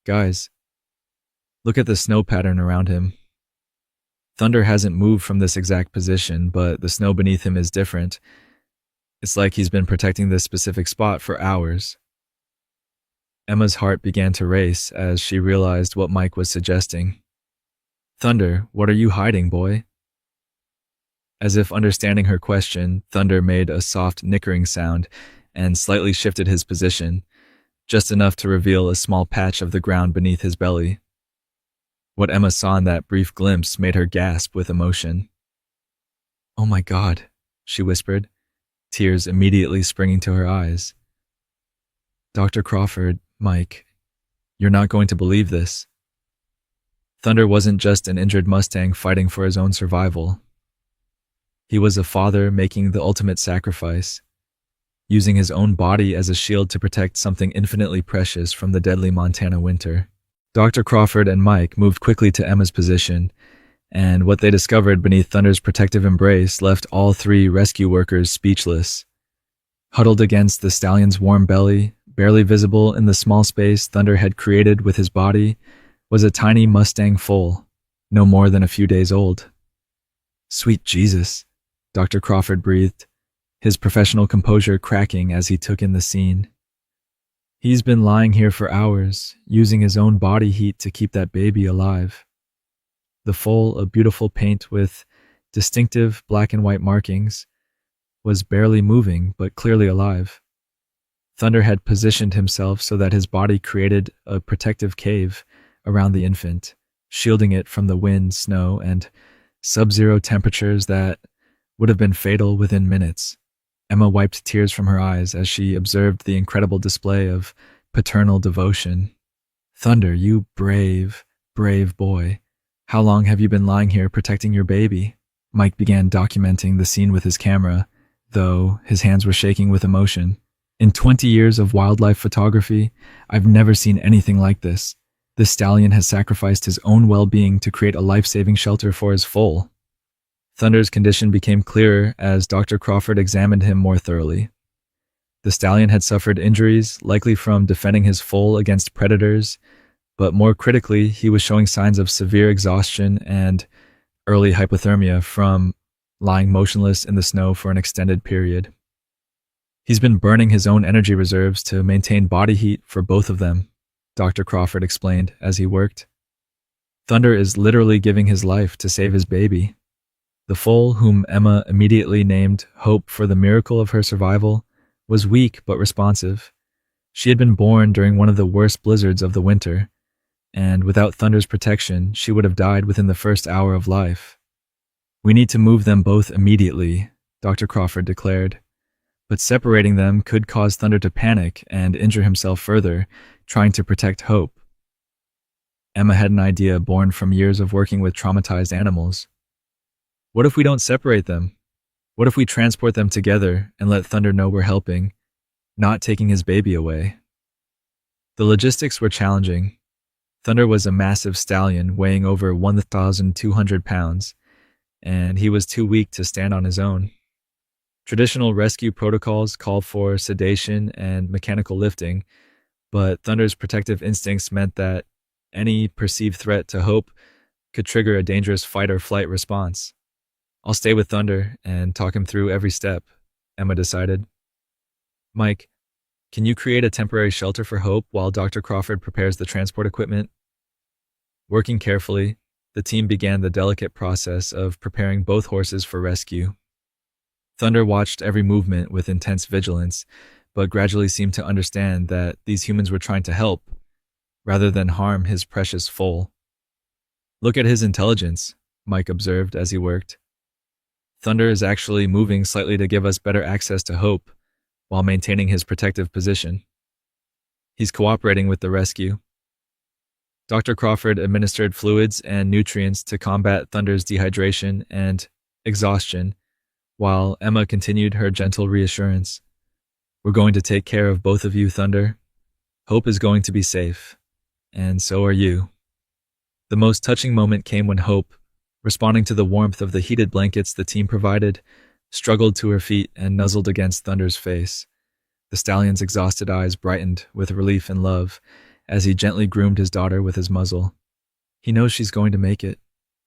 Guys, look at the snow pattern around him. Thunder hasn't moved from this exact position, but the snow beneath him is different. It's like he's been protecting this specific spot for hours. Emma's heart began to race as she realized what Mike was suggesting. Thunder, what are you hiding, boy? As if understanding her question, Thunder made a soft nickering sound and slightly shifted his position, just enough to reveal a small patch of the ground beneath his belly. What Emma saw in that brief glimpse made her gasp with emotion. Oh my God, she whispered, tears immediately springing to her eyes. Dr. Crawford, Mike, you're not going to believe this. Thunder wasn't just an injured Mustang fighting for his own survival. He was a father making the ultimate sacrifice, using his own body as a shield to protect something infinitely precious from the deadly Montana winter. Dr. Crawford and Mike moved quickly to Emma's position, and what they discovered beneath Thunder's protective embrace left all three rescue workers speechless. Huddled against the stallion's warm belly, barely visible in the small space Thunder had created with his body, was a tiny Mustang foal, no more than a few days old. Sweet Jesus, Dr. Crawford breathed, his professional composure cracking as he took in the scene. He's been lying here for hours, using his own body heat to keep that baby alive. The foal, a beautiful paint with distinctive black and white markings, was barely moving but clearly alive. Thunder had positioned himself so that his body created a protective cave around the infant, shielding it from the wind, snow, and sub-zero temperatures that would have been fatal within minutes. Emma wiped tears from her eyes as she observed the incredible display of paternal devotion. Thunder, you brave, brave boy. How long have you been lying here protecting your baby? Mike began documenting the scene with his camera, though his hands were shaking with emotion. In 20 years of wildlife photography, I've never seen anything like this. This stallion has sacrificed his own well-being to create a life-saving shelter for his foal. Thunder's condition became clearer as Dr. Crawford examined him more thoroughly. The stallion had suffered injuries, likely from defending his foal against predators, but more critically, he was showing signs of severe exhaustion and early hypothermia from lying motionless in the snow for an extended period. He's been burning his own energy reserves to maintain body heat for both of them, Dr. Crawford explained as he worked. Thunder is literally giving his life to save his baby. The foal, whom Emma immediately named Hope for the miracle of her survival, was weak but responsive. She had been born during one of the worst blizzards of the winter, and without Thunder's protection, she would have died within the first hour of life. We need to move them both immediately, Dr. Crawford declared, but separating them could cause Thunder to panic and injure himself further, trying to protect Hope. Emma had an idea born from years of working with traumatized animals. What if we don't separate them? What if we transport them together and let Thunder know we're helping? not taking his baby away. The logistics were challenging. Thunder was a massive stallion weighing over 1,200 pounds, and he was too weak to stand on his own. Traditional rescue protocols call for sedation and mechanical lifting, but Thunder's protective instincts meant that any perceived threat to Hope could trigger a dangerous fight or flight response. I'll stay with Thunder and talk him through every step, Emma decided. Mike, can you create a temporary shelter for Hope while Dr. Crawford prepares the transport equipment? Working carefully, the team began the delicate process of preparing both horses for rescue. Thunder watched every movement with intense vigilance, but gradually seemed to understand that these humans were trying to help, rather than harm his precious foal. Look at his intelligence, Mike observed as he worked. Thunder is actually moving slightly to give us better access to Hope, while maintaining his protective position. He's cooperating with the rescue. Dr. Crawford administered fluids and nutrients to combat Thunder's dehydration and exhaustion, while Emma continued her gentle reassurance. We're going to take care of both of you, Thunder. Hope is going to be safe, and so are you. The most touching moment came when Hope, responding to the warmth of the heated blankets the team provided, struggled to her feet and nuzzled against Thunder's face. The stallion's exhausted eyes brightened with relief and love as he gently groomed his daughter with his muzzle. He knows she's going to make it,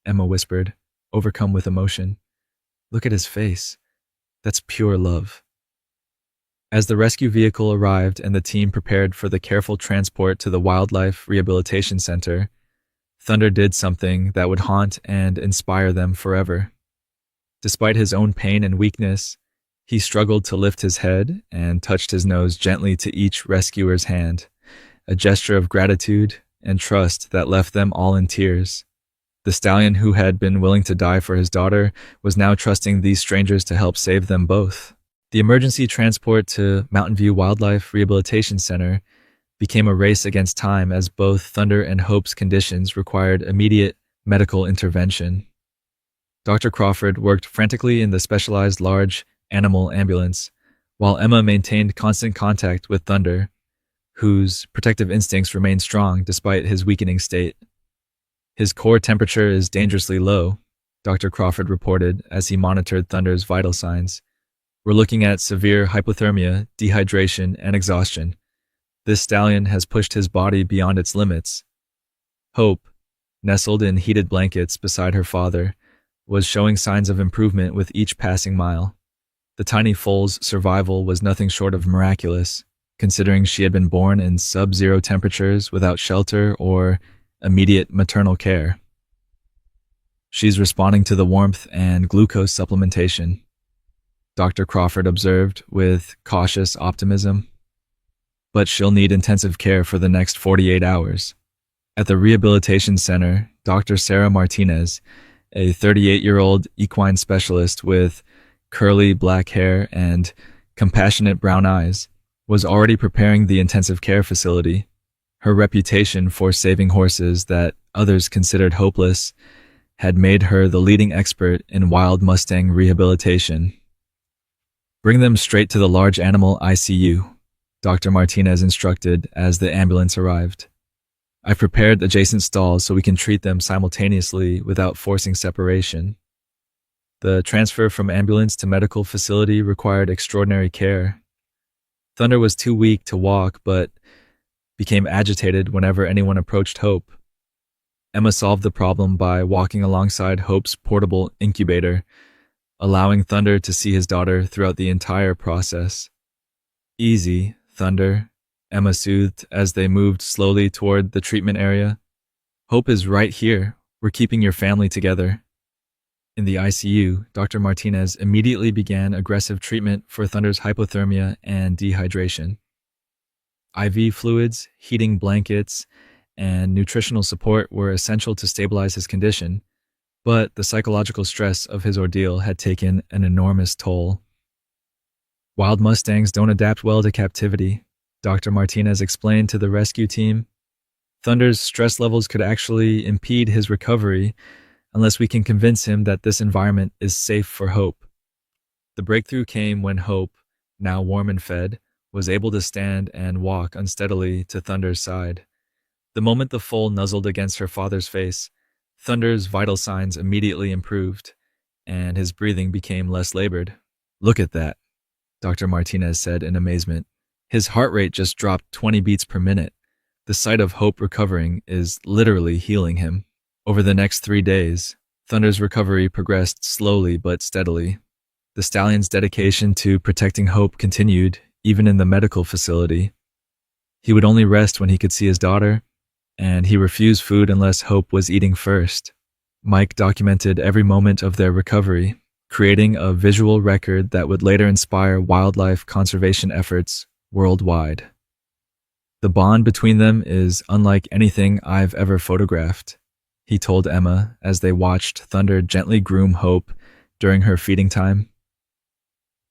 Emma whispered, overcome with emotion. Look at his face. That's pure love. As the rescue vehicle arrived and the team prepared for the careful transport to the Wildlife Rehabilitation Center, Thunder did something that would haunt and inspire them forever. Despite his own pain and weakness, he struggled to lift his head and touched his nose gently to each rescuer's hand, a gesture of gratitude and trust that left them all in tears. The stallion who had been willing to die for his daughter was now trusting these strangers to help save them both. The emergency transport to Mountain View Wildlife Rehabilitation Center became a race against time as both Thunder and Hope's conditions required immediate medical intervention. Dr. Crawford worked frantically in the specialized large animal ambulance, while Emma maintained constant contact with Thunder, whose protective instincts remained strong despite his weakening state. His core temperature is dangerously low, Dr. Crawford reported as he monitored Thunder's vital signs. We're looking at severe hypothermia, dehydration, and exhaustion. This stallion has pushed his body beyond its limits. Hope, nestled in heated blankets beside her father, was showing signs of improvement with each passing mile. The tiny foal's survival was nothing short of miraculous, considering she had been born in sub-zero temperatures without shelter or immediate maternal care. She's responding to the warmth and glucose supplementation, Dr. Crawford observed with cautious optimism. But she'll need intensive care for the next 48 hours. At the rehabilitation center, Dr. Sarah Martinez, a 38-year-old equine specialist with curly black hair and compassionate brown eyes, was already preparing the intensive care facility. Her reputation for saving horses that others considered hopeless had made her the leading expert in wild Mustang rehabilitation. Bring them straight to the large animal ICU, Dr. Martinez instructed as the ambulance arrived. I've prepared adjacent stalls so we can treat them simultaneously without forcing separation. The transfer from ambulance to medical facility required extraordinary care. Thunder was too weak to walk, but became agitated whenever anyone approached Hope. Emma solved the problem by walking alongside Hope's portable incubator, allowing Thunder to see his daughter throughout the entire process. Easy, Thunder, Emma soothed as they moved slowly toward the treatment area. Hope is right here. We're keeping your family together. In the ICU, Dr. Martinez immediately began aggressive treatment for Thunder's hypothermia and dehydration. IV fluids, heating blankets, and nutritional support were essential to stabilize his condition, but the psychological stress of his ordeal had taken an enormous toll. Wild Mustangs don't adapt well to captivity, Dr. Martinez explained to the rescue team. Thunder's stress levels could actually impede his recovery unless we can convince him that this environment is safe for Hope. The breakthrough came when Hope, now warm and fed, was able to stand and walk unsteadily to Thunder's side. The moment the foal nuzzled against her father's face, Thunder's vital signs immediately improved, and his breathing became less labored. "Look at that," Dr. Martinez said in amazement. "His heart rate just dropped 20 beats per minute. The sight of Hope recovering is literally healing him." Over the next 3 days, Thunder's recovery progressed slowly but steadily. The stallion's dedication to protecting Hope continued, even in the medical facility. He would only rest when he could see his daughter, and he refused food unless Hope was eating first. Mike documented every moment of their recovery, creating a visual record that would later inspire wildlife conservation efforts worldwide. "The bond between them is unlike anything I've ever photographed," he told Emma as they watched Thunder gently groom Hope during her feeding time.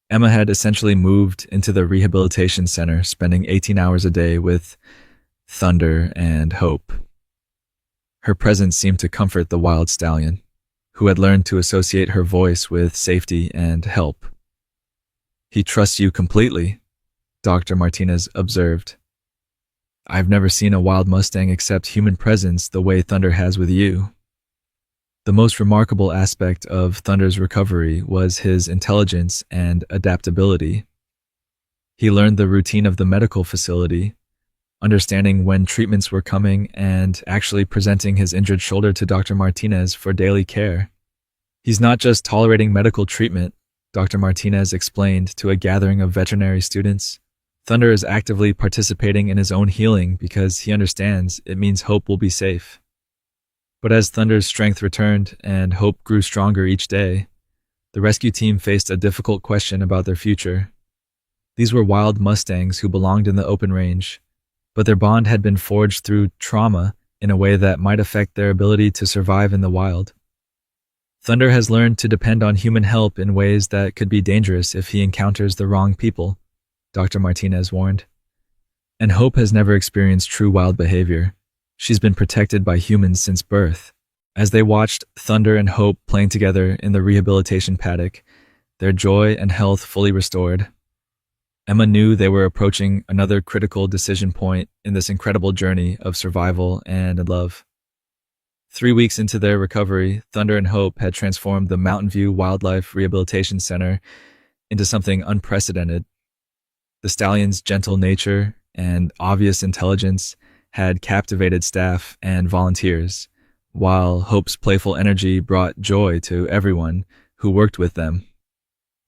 Emma had essentially moved into the rehabilitation center, spending 18 hours a day with Thunder and Hope. Her presence seemed to comfort the wild stallion, who had learned to associate her voice with safety and help. "He trusts you completely," Dr. Martinez observed. "I've never seen a wild Mustang accept human presence the way Thunder has with you." The most remarkable aspect of Thunder's recovery was his intelligence and adaptability. He learned the routine of the medical facility, understanding when treatments were coming and actually presenting his injured shoulder to Dr. Martinez for daily care. "He's not just tolerating medical treatment," Dr. Martinez explained to a gathering of veterinary students. "Thunder is actively participating in his own healing because he understands it means Hope will be safe." But as Thunder's strength returned and Hope grew stronger each day, the rescue team faced a difficult question about their future. These were wild Mustangs who belonged in the open range, but their bond had been forged through trauma in a way that might affect their ability to survive in the wild. "Thunder has learned to depend on human help in ways that could be dangerous if he encounters the wrong people," Dr. Martinez warned. "And Hope has never experienced true wild behavior. She's been protected by humans since birth." As they watched Thunder and Hope playing together in the rehabilitation paddock, their joy and health fully restored, Emma knew they were approaching another critical decision point in this incredible journey of survival and love. 3 weeks into their recovery, Thunder and Hope had transformed the Mountain View Wildlife Rehabilitation Center into something unprecedented. The stallion's gentle nature and obvious intelligence had captivated staff and volunteers, while Hope's playful energy brought joy to everyone who worked with them.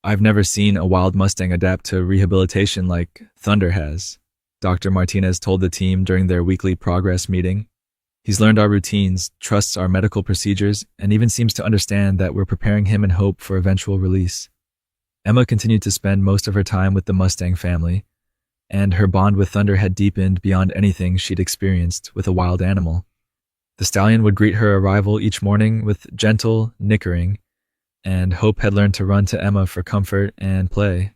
"I've never seen a wild Mustang adapt to rehabilitation like Thunder has," Dr. Martinez told the team during their weekly progress meeting. "He's learned our routines, trusts our medical procedures, and even seems to understand that we're preparing him and Hope for eventual release." Emma continued to spend most of her time with the Mustang family, and her bond with Thunder had deepened beyond anything she'd experienced with a wild animal. The stallion would greet her arrival each morning with gentle nickering, and Hope had learned to run to Emma for comfort and play.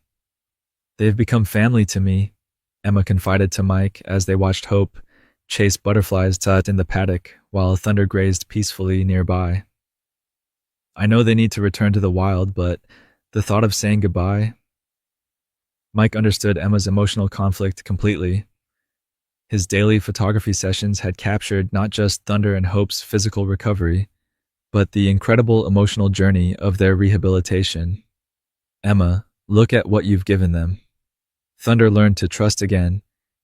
"They've become family to me," Emma confided to Mike as they watched Hope chase butterflies tucked in the paddock while Thunder grazed peacefully nearby. "I know they need to return to the wild, but the thought of saying goodbye..." Mike understood Emma's emotional conflict completely. His daily photography sessions had captured not just Thunder and Hope's physical recovery, but the incredible emotional journey of their rehabilitation. "Emma, look at what you've given them." Thunder learned to trust again,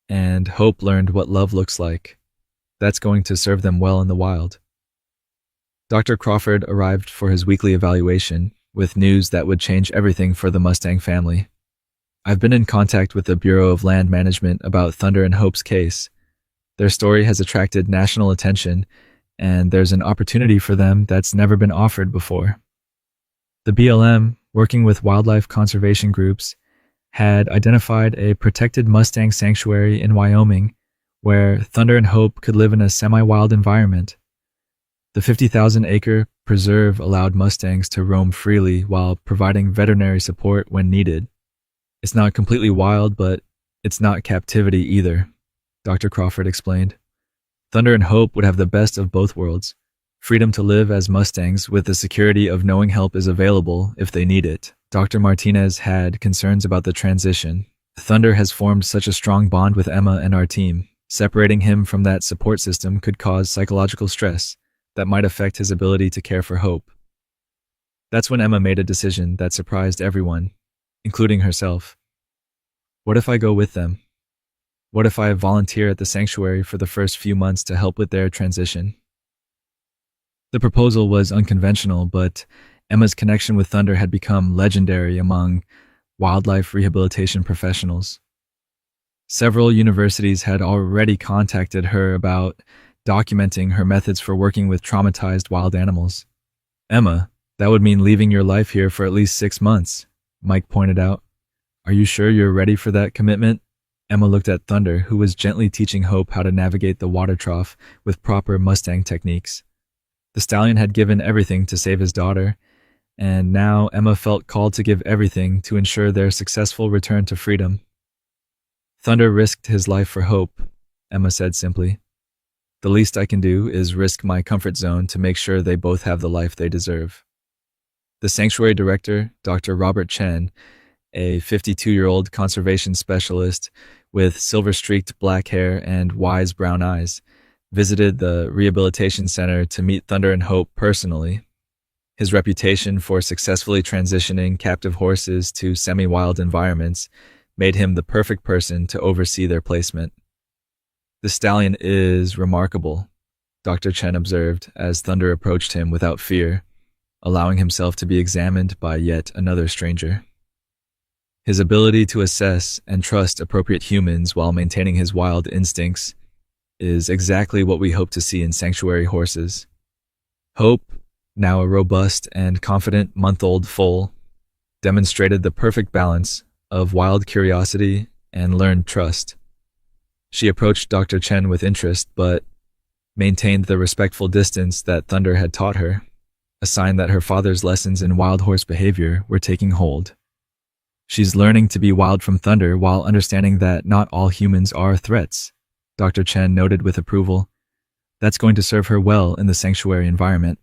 and Hope learned what love looks like. That's going to serve them well in the wild. Dr. Crawford arrived for his weekly evaluation with news that would change everything for the Mustang family. "I've been in contact with the Bureau of Land Management about Thunder and Hope's case. Their story has attracted national attention, and there's an opportunity for them that's never been offered before." The BLM, working with wildlife conservation groups, had identified a protected Mustang sanctuary in Wyoming where Thunder and Hope could live in a semi-wild environment. The 50,000-acre preserve allowed Mustangs to roam freely while providing veterinary support when needed. "It's not completely wild, but it's not captivity either," Dr. Crawford explained. "Thunder and Hope would have the best of both worlds, freedom to live as Mustangs with the security of knowing help is available if they need it." Dr. Martinez had concerns about the transition. Thunder has formed such a strong bond with Emma and our team. Separating him from that support system could cause psychological stress that might affect his ability to care for Hope. That's when Emma made a decision that surprised everyone, including herself. What if I go with them? What if I volunteer at the sanctuary for the first few months to help with their transition? The proposal was unconventional, but Emma's connection with Thunder had become legendary among wildlife rehabilitation professionals. Several universities had already contacted her about documenting her methods for working with traumatized wild animals. Emma, that would mean leaving your life here for at least 6 months, Mike pointed out. Are you sure you're ready for that commitment? Emma looked at Thunder, who was gently teaching Hope how to navigate the water trough with proper Mustang techniques. The stallion had given everything to save his daughter, and now Emma felt called to give everything to ensure their successful return to freedom. Thunder risked his life for Hope, Emma said simply. The least I can do is risk my comfort zone to make sure they both have the life they deserve. The sanctuary director, Dr. Robert Chen, a 52-year-old conservation specialist with silver-streaked black hair and wise brown eyes, visited the rehabilitation center to meet Thunder and Hope personally. His reputation for successfully transitioning captive horses to semi-wild environments made him the perfect person to oversee their placement. The stallion is remarkable, Dr. Chen observed as Thunder approached him without fear, allowing himself to be examined by yet another stranger. His ability to assess and trust appropriate humans while maintaining his wild instincts is exactly what we hope to see in sanctuary horses. Hope, now a robust and confident month-old foal, demonstrated the perfect balance of wild curiosity and learned trust. She approached Dr. Chen with interest, but maintained the respectful distance that Thunder had taught her, a sign that her father's lessons in wild horse behavior were taking hold. She's learning to be wild from Thunder while understanding that not all humans are threats, Dr. Chen noted with approval. That's going to serve her well in the sanctuary environment.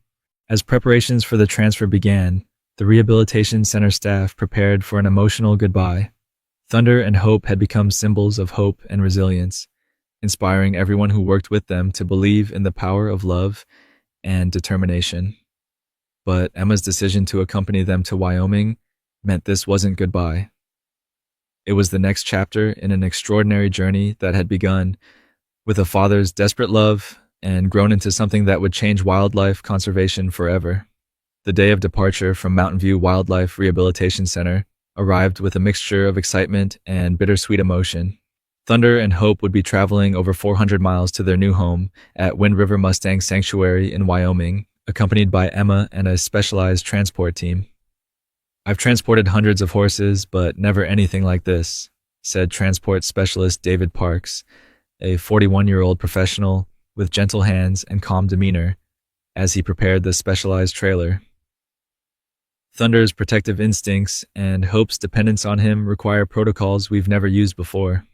As preparations for the transfer began, the rehabilitation center staff prepared for an emotional goodbye. Thunder and Hope had become symbols of hope and resilience, inspiring everyone who worked with them to believe in the power of love and determination. But Emma's decision to accompany them to Wyoming meant this wasn't goodbye. It was the next chapter in an extraordinary journey that had begun with a father's desperate love and grown into something that would change wildlife conservation forever. The day of departure from Mountain View Wildlife Rehabilitation Center arrived with a mixture of excitement and bittersweet emotion. Thunder and Hope would be traveling over 400 miles to their new home at Wind River Mustang Sanctuary in Wyoming, accompanied by Emma and a specialized transport team. I've transported hundreds of horses, but never anything like this, said transport specialist David Parks, a 41-year-old professional with gentle hands and calm demeanor, as he prepared the specialized trailer. Thunder's protective instincts and Hope's dependence on him require protocols we've never used before.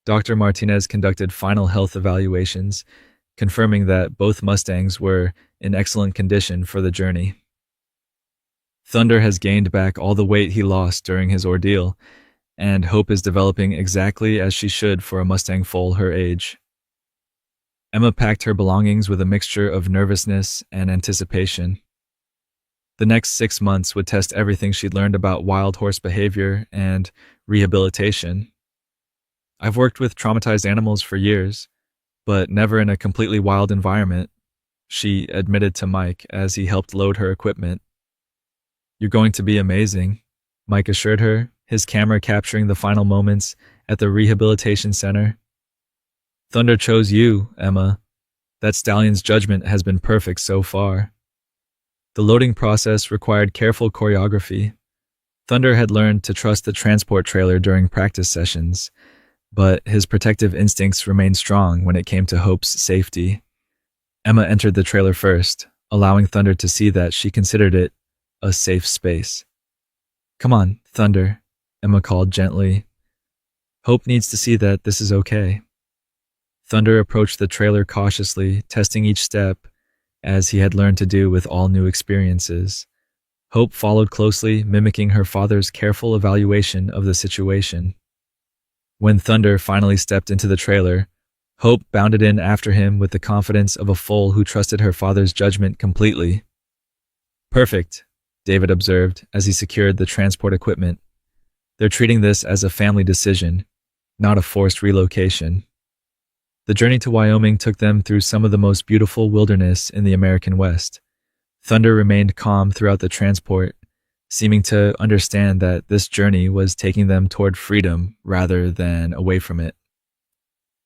Dr. Martinez conducted final health evaluations, confirming that both Mustangs were in excellent condition for the journey. Thunder has gained back all the weight he lost during his ordeal, and Hope is developing exactly as she should for a Mustang foal her age. Emma packed her belongings with a mixture of nervousness and anticipation. The next 6 months would test everything she'd learned about wild horse behavior and rehabilitation. I've worked with traumatized animals for years, but never in a completely wild environment, she admitted to Mike as he helped load her equipment. You're going to be amazing, Mike assured her, his camera capturing the final moments at the rehabilitation center. Thunder chose you, Emma. That stallion's judgment has been perfect so far. The loading process required careful choreography. Thunder had learned to trust the transport trailer during practice sessions, but his protective instincts remained strong when it came to Hope's safety. Emma entered the trailer first, allowing Thunder to see that she considered it a safe space. Come on, Thunder, Emma called gently. Hope needs to see that this is okay. Thunder approached the trailer cautiously, testing each step, as he had learned to do with all new experiences. Hope followed closely, mimicking her father's careful evaluation of the situation. When Thunder finally stepped into the trailer, Hope bounded in after him with the confidence of a foal who trusted her father's judgment completely. Perfect, David observed as he secured the transport equipment. They're treating this as a family decision, not a forced relocation. The journey to Wyoming took them through some of the most beautiful wilderness in the American West. Thunder remained calm throughout the transport, seeming to understand that this journey was taking them toward freedom rather than away from it.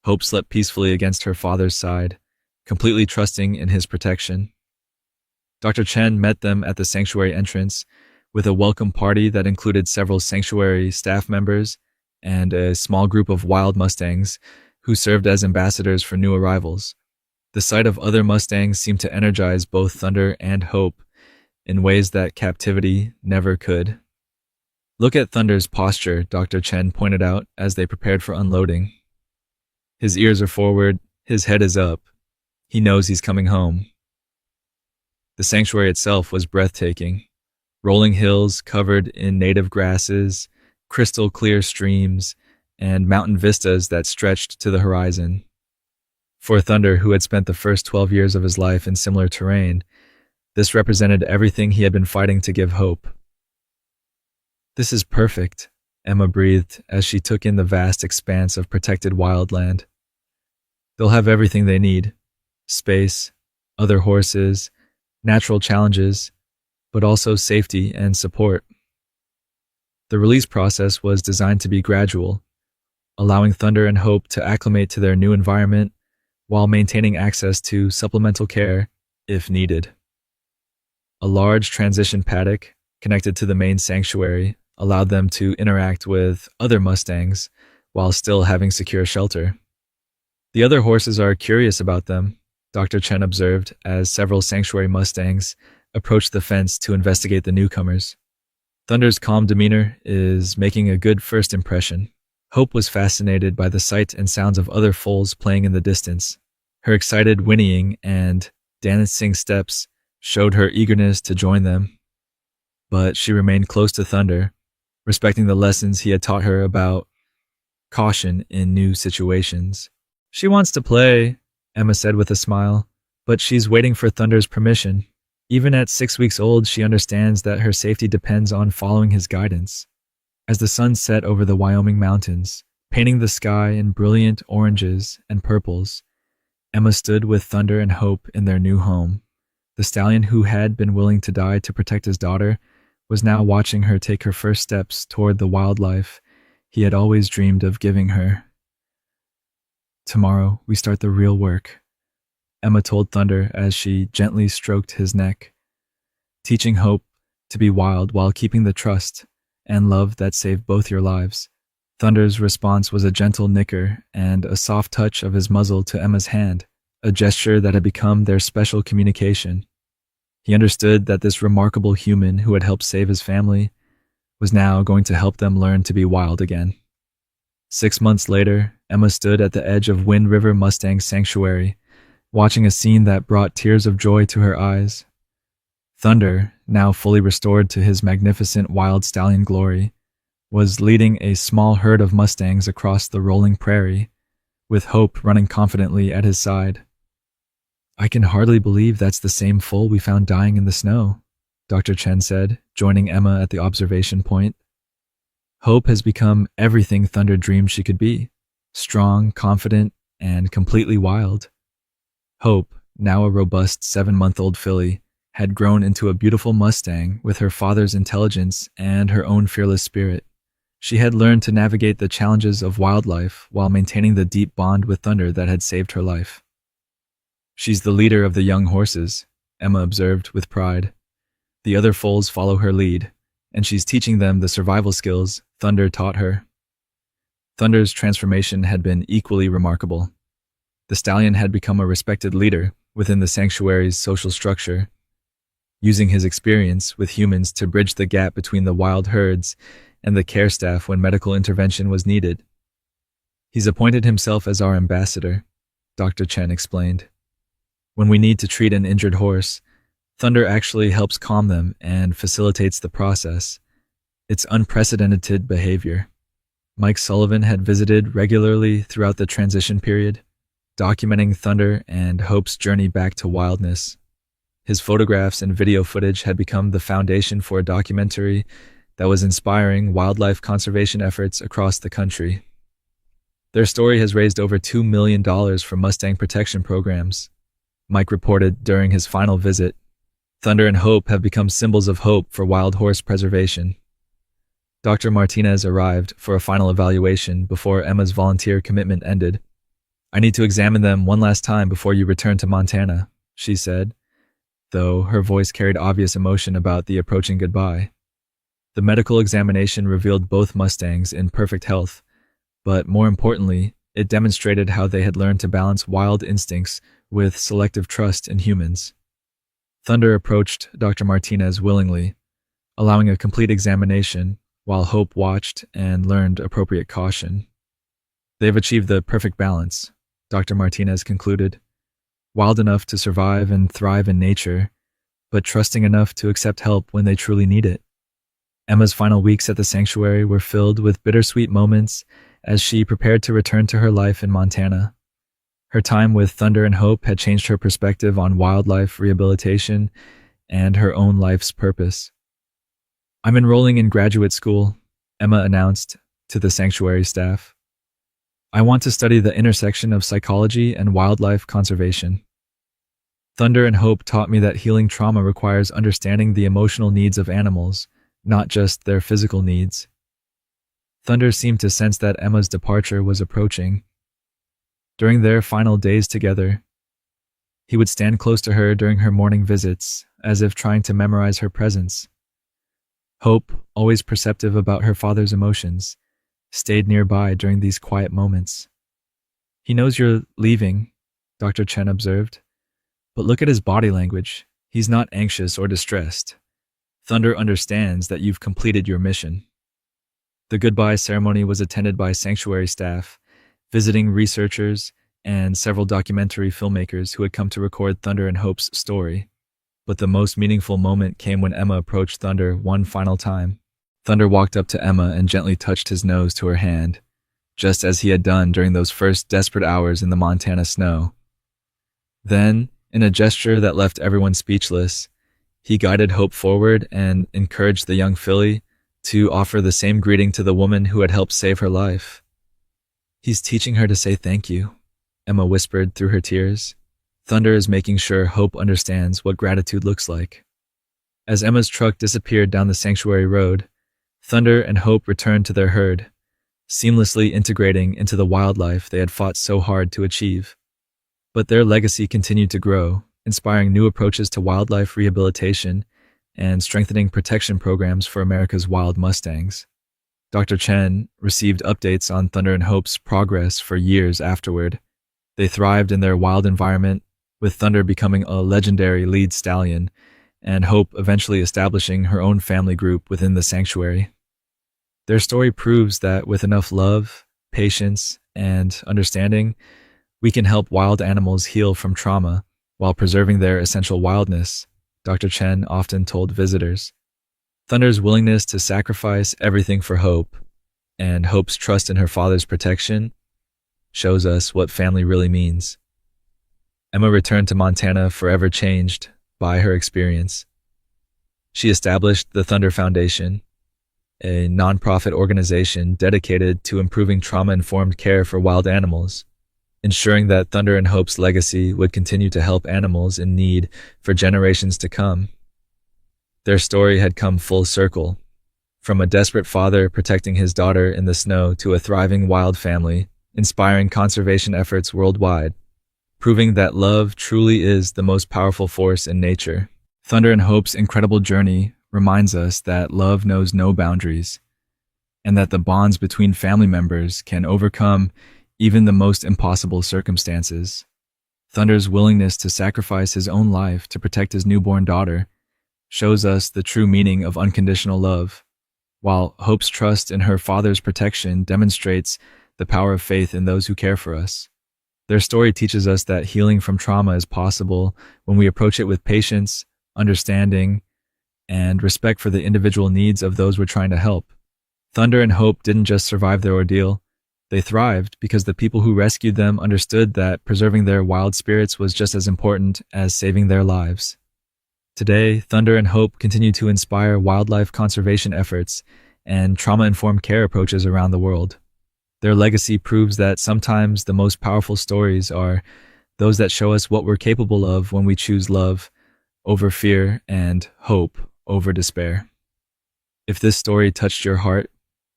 Hope slept peacefully against her father's side, completely trusting in his protection. Dr. Chen met them at the sanctuary entrance with a welcome party that included several sanctuary staff members and a small group of wild Mustangs who served as ambassadors for new arrivals. The sight of other Mustangs seemed to energize both Thunder and Hope in ways that captivity never could. Look at Thunder's posture, Dr. Chen pointed out as they prepared for unloading. His ears are forward, his head is up. He knows he's coming home. The sanctuary itself was breathtaking. Rolling hills covered in native grasses, crystal clear streams, and mountain vistas that stretched to the horizon. For Thunder, who had spent the first 12 years of his life in similar terrain, this represented everything he had been fighting to give Hope. This is perfect, Emma breathed as she took in the vast expanse of protected wildland. They'll have everything they need: space, other horses, natural challenges, but also safety and support. The release process was designed to be gradual, allowing Thunder and Hope to acclimate to their new environment while maintaining access to supplemental care if needed. A large transition paddock connected to the main sanctuary allowed them to interact with other Mustangs while still having secure shelter. The other horses are curious about them, Dr. Chen observed as several sanctuary Mustangs approached the fence to investigate the newcomers. Thunder's calm demeanor is making a good first impression. Hope was fascinated by the sight and sounds of other foals playing in the distance. Her excited whinnying and dancing steps showed her eagerness to join them. But she remained close to Thunder, respecting the lessons he had taught her about caution in new situations. She wants to play, Emma said with a smile, but she's waiting for Thunder's permission. Even at 6 weeks old, she understands that her safety depends on following his guidance. As the sun set over the Wyoming mountains, painting the sky in brilliant oranges and purples, Emma stood with Thunder and Hope in their new home. The stallion who had been willing to die to protect his daughter was now watching her take her first steps toward the wildlife he had always dreamed of giving her. Tomorrow, we start the real work, Emma told Thunder as she gently stroked his neck, teaching Hope to be wild while keeping the trust and love that saved both your lives. Thunder's response was a gentle nicker and a soft touch of his muzzle to Emma's hand, a gesture that had become their special communication. He understood that this remarkable human who had helped save his family was now going to help them learn to be wild again. 6 months later, Emma stood at the edge of Wind River Mustang Sanctuary, watching a scene that brought tears of joy to her eyes. Thunder, now fully restored to his magnificent wild stallion glory, was leading a small herd of Mustangs across the rolling prairie, with Hope running confidently at his side. I can hardly believe that's the same foal we found dying in the snow, Dr. Chen said, joining Emma at the observation point. Hope has become everything Thunder dreamed she could be: strong, confident, and completely wild. Hope, now a robust 7-month-old filly, had grown into a beautiful Mustang with her father's intelligence and her own fearless spirit. She had learned to navigate the challenges of wildlife while maintaining the deep bond with Thunder that had saved her life. She's the leader of the young horses, Emma observed with pride. The other foals follow her lead, and she's teaching them the survival skills Thunder taught her. Thunder's transformation had been equally remarkable. The stallion had become a respected leader within the sanctuary's social structure, using his experience with humans to bridge the gap between the wild herds and the care staff when medical intervention was needed. He's appointed himself as our ambassador, Dr. Chen explained. When we need to treat an injured horse, Thunder actually helps calm them and facilitates the process. It's unprecedented behavior. Mike Sullivan had visited regularly throughout the transition period, documenting Thunder and Hope's journey back to wildness. His photographs and video footage had become the foundation for a documentary that was inspiring wildlife conservation efforts across the country. Their story has raised over $2 million for Mustang protection programs. Mike reported during his final visit, Thunder and Hope have become symbols of hope for wild horse preservation. Dr. Martinez arrived for a final evaluation before Emma's volunteer commitment ended. "I need to examine them one last time before you return to Montana," she said, though her voice carried obvious emotion about the approaching goodbye. The medical examination revealed both Mustangs in perfect health, but more importantly, it demonstrated how they had learned to balance wild instincts with selective trust in humans. Thunder approached Dr. Martinez willingly, allowing a complete examination, while Hope watched and learned appropriate caution. "They've achieved the perfect balance," Dr. Martinez concluded, "wild enough to survive and thrive in nature, but trusting enough to accept help when they truly need it." Emma's final weeks at the sanctuary were filled with bittersweet moments as she prepared to return to her life in Montana. Her time with Thunder and Hope had changed her perspective on wildlife rehabilitation and her own life's purpose. "I'm enrolling in graduate school," Emma announced to the sanctuary staff. "I want to study the intersection of psychology and wildlife conservation. Thunder and Hope taught me that healing trauma requires understanding the emotional needs of animals, not just their physical needs." Thunder seemed to sense that Emma's departure was approaching. During their final days together, he would stand close to her during her morning visits, as if trying to memorize her presence. Hope, always perceptive about her father's emotions, stayed nearby during these quiet moments. "He knows you're leaving," Dr. Chen observed, "but look at his body language. He's not anxious or distressed. Thunder understands that you've completed your mission." The goodbye ceremony was attended by sanctuary staff, visiting researchers, and several documentary filmmakers who had come to record Thunder and Hope's story. But the most meaningful moment came when Emma approached Thunder one final time. Thunder walked up to Emma and gently touched his nose to her hand, just as he had done during those first desperate hours in the Montana snow. Then, in a gesture that left everyone speechless, he guided Hope forward and encouraged the young filly to offer the same greeting to the woman who had helped save her life. "He's teaching her to say thank you," Emma whispered through her tears. "Thunder is making sure Hope understands what gratitude looks like." As Emma's truck disappeared down the sanctuary road, Thunder and Hope returned to their herd, seamlessly integrating into the wildlife they had fought so hard to achieve. But their legacy continued to grow, inspiring new approaches to wildlife rehabilitation and strengthening protection programs for America's wild Mustangs. Dr. Chen received updates on Thunder and Hope's progress for years afterward. They thrived in their wild environment, with Thunder becoming a legendary lead stallion, and Hope eventually establishing her own family group within the sanctuary. Their story proves that with enough love, patience, and understanding, we can help wild animals heal from trauma while preserving their essential wildness, Dr. Chen often told visitors. Thunder's willingness to sacrifice everything for Hope, and Hope's trust in her father's protection, shows us what family really means. Emma returned to Montana forever changed by her experience. She established the Thunder Foundation, a nonprofit organization dedicated to improving trauma-informed care for wild animals, ensuring that Thunder and Hope's legacy would continue to help animals in need for generations to come. Their story had come full circle, from a desperate father protecting his daughter in the snow to a thriving wild family, inspiring conservation efforts worldwide, proving that love truly is the most powerful force in nature. Thunder and Hope's incredible journey reminds us that love knows no boundaries, and that the bonds between family members can overcome even the most impossible circumstances. Thunder's willingness to sacrifice his own life to protect his newborn daughter shows us the true meaning of unconditional love, while Hope's trust in her father's protection demonstrates the power of faith in those who care for us. Their story teaches us that healing from trauma is possible when we approach it with patience, understanding, and respect for the individual needs of those we're trying to help. Thunder and Hope didn't just survive their ordeal, they thrived because the people who rescued them understood that preserving their wild spirits was just as important as saving their lives. Today, Thunder and Hope continue to inspire wildlife conservation efforts and trauma-informed care approaches around the world. Their legacy proves that sometimes the most powerful stories are those that show us what we're capable of when we choose love over fear and hope over despair. If this story touched your heart,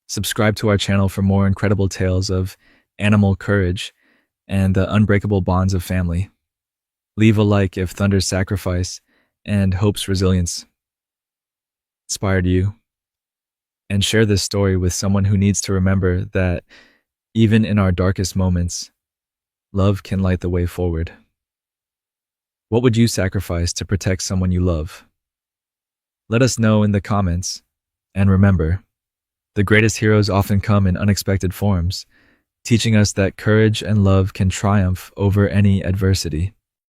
subscribe to our channel for more incredible tales of animal courage and the unbreakable bonds of family. Leave a like if Thunder's sacrifice and Hope's resilience inspired you. And share this story with someone who needs to remember that even in our darkest moments, love can light the way forward. What would you sacrifice to protect someone you love? Let us know in the comments. And remember, the greatest heroes often come in unexpected forms, teaching us that courage and love can triumph over any adversity.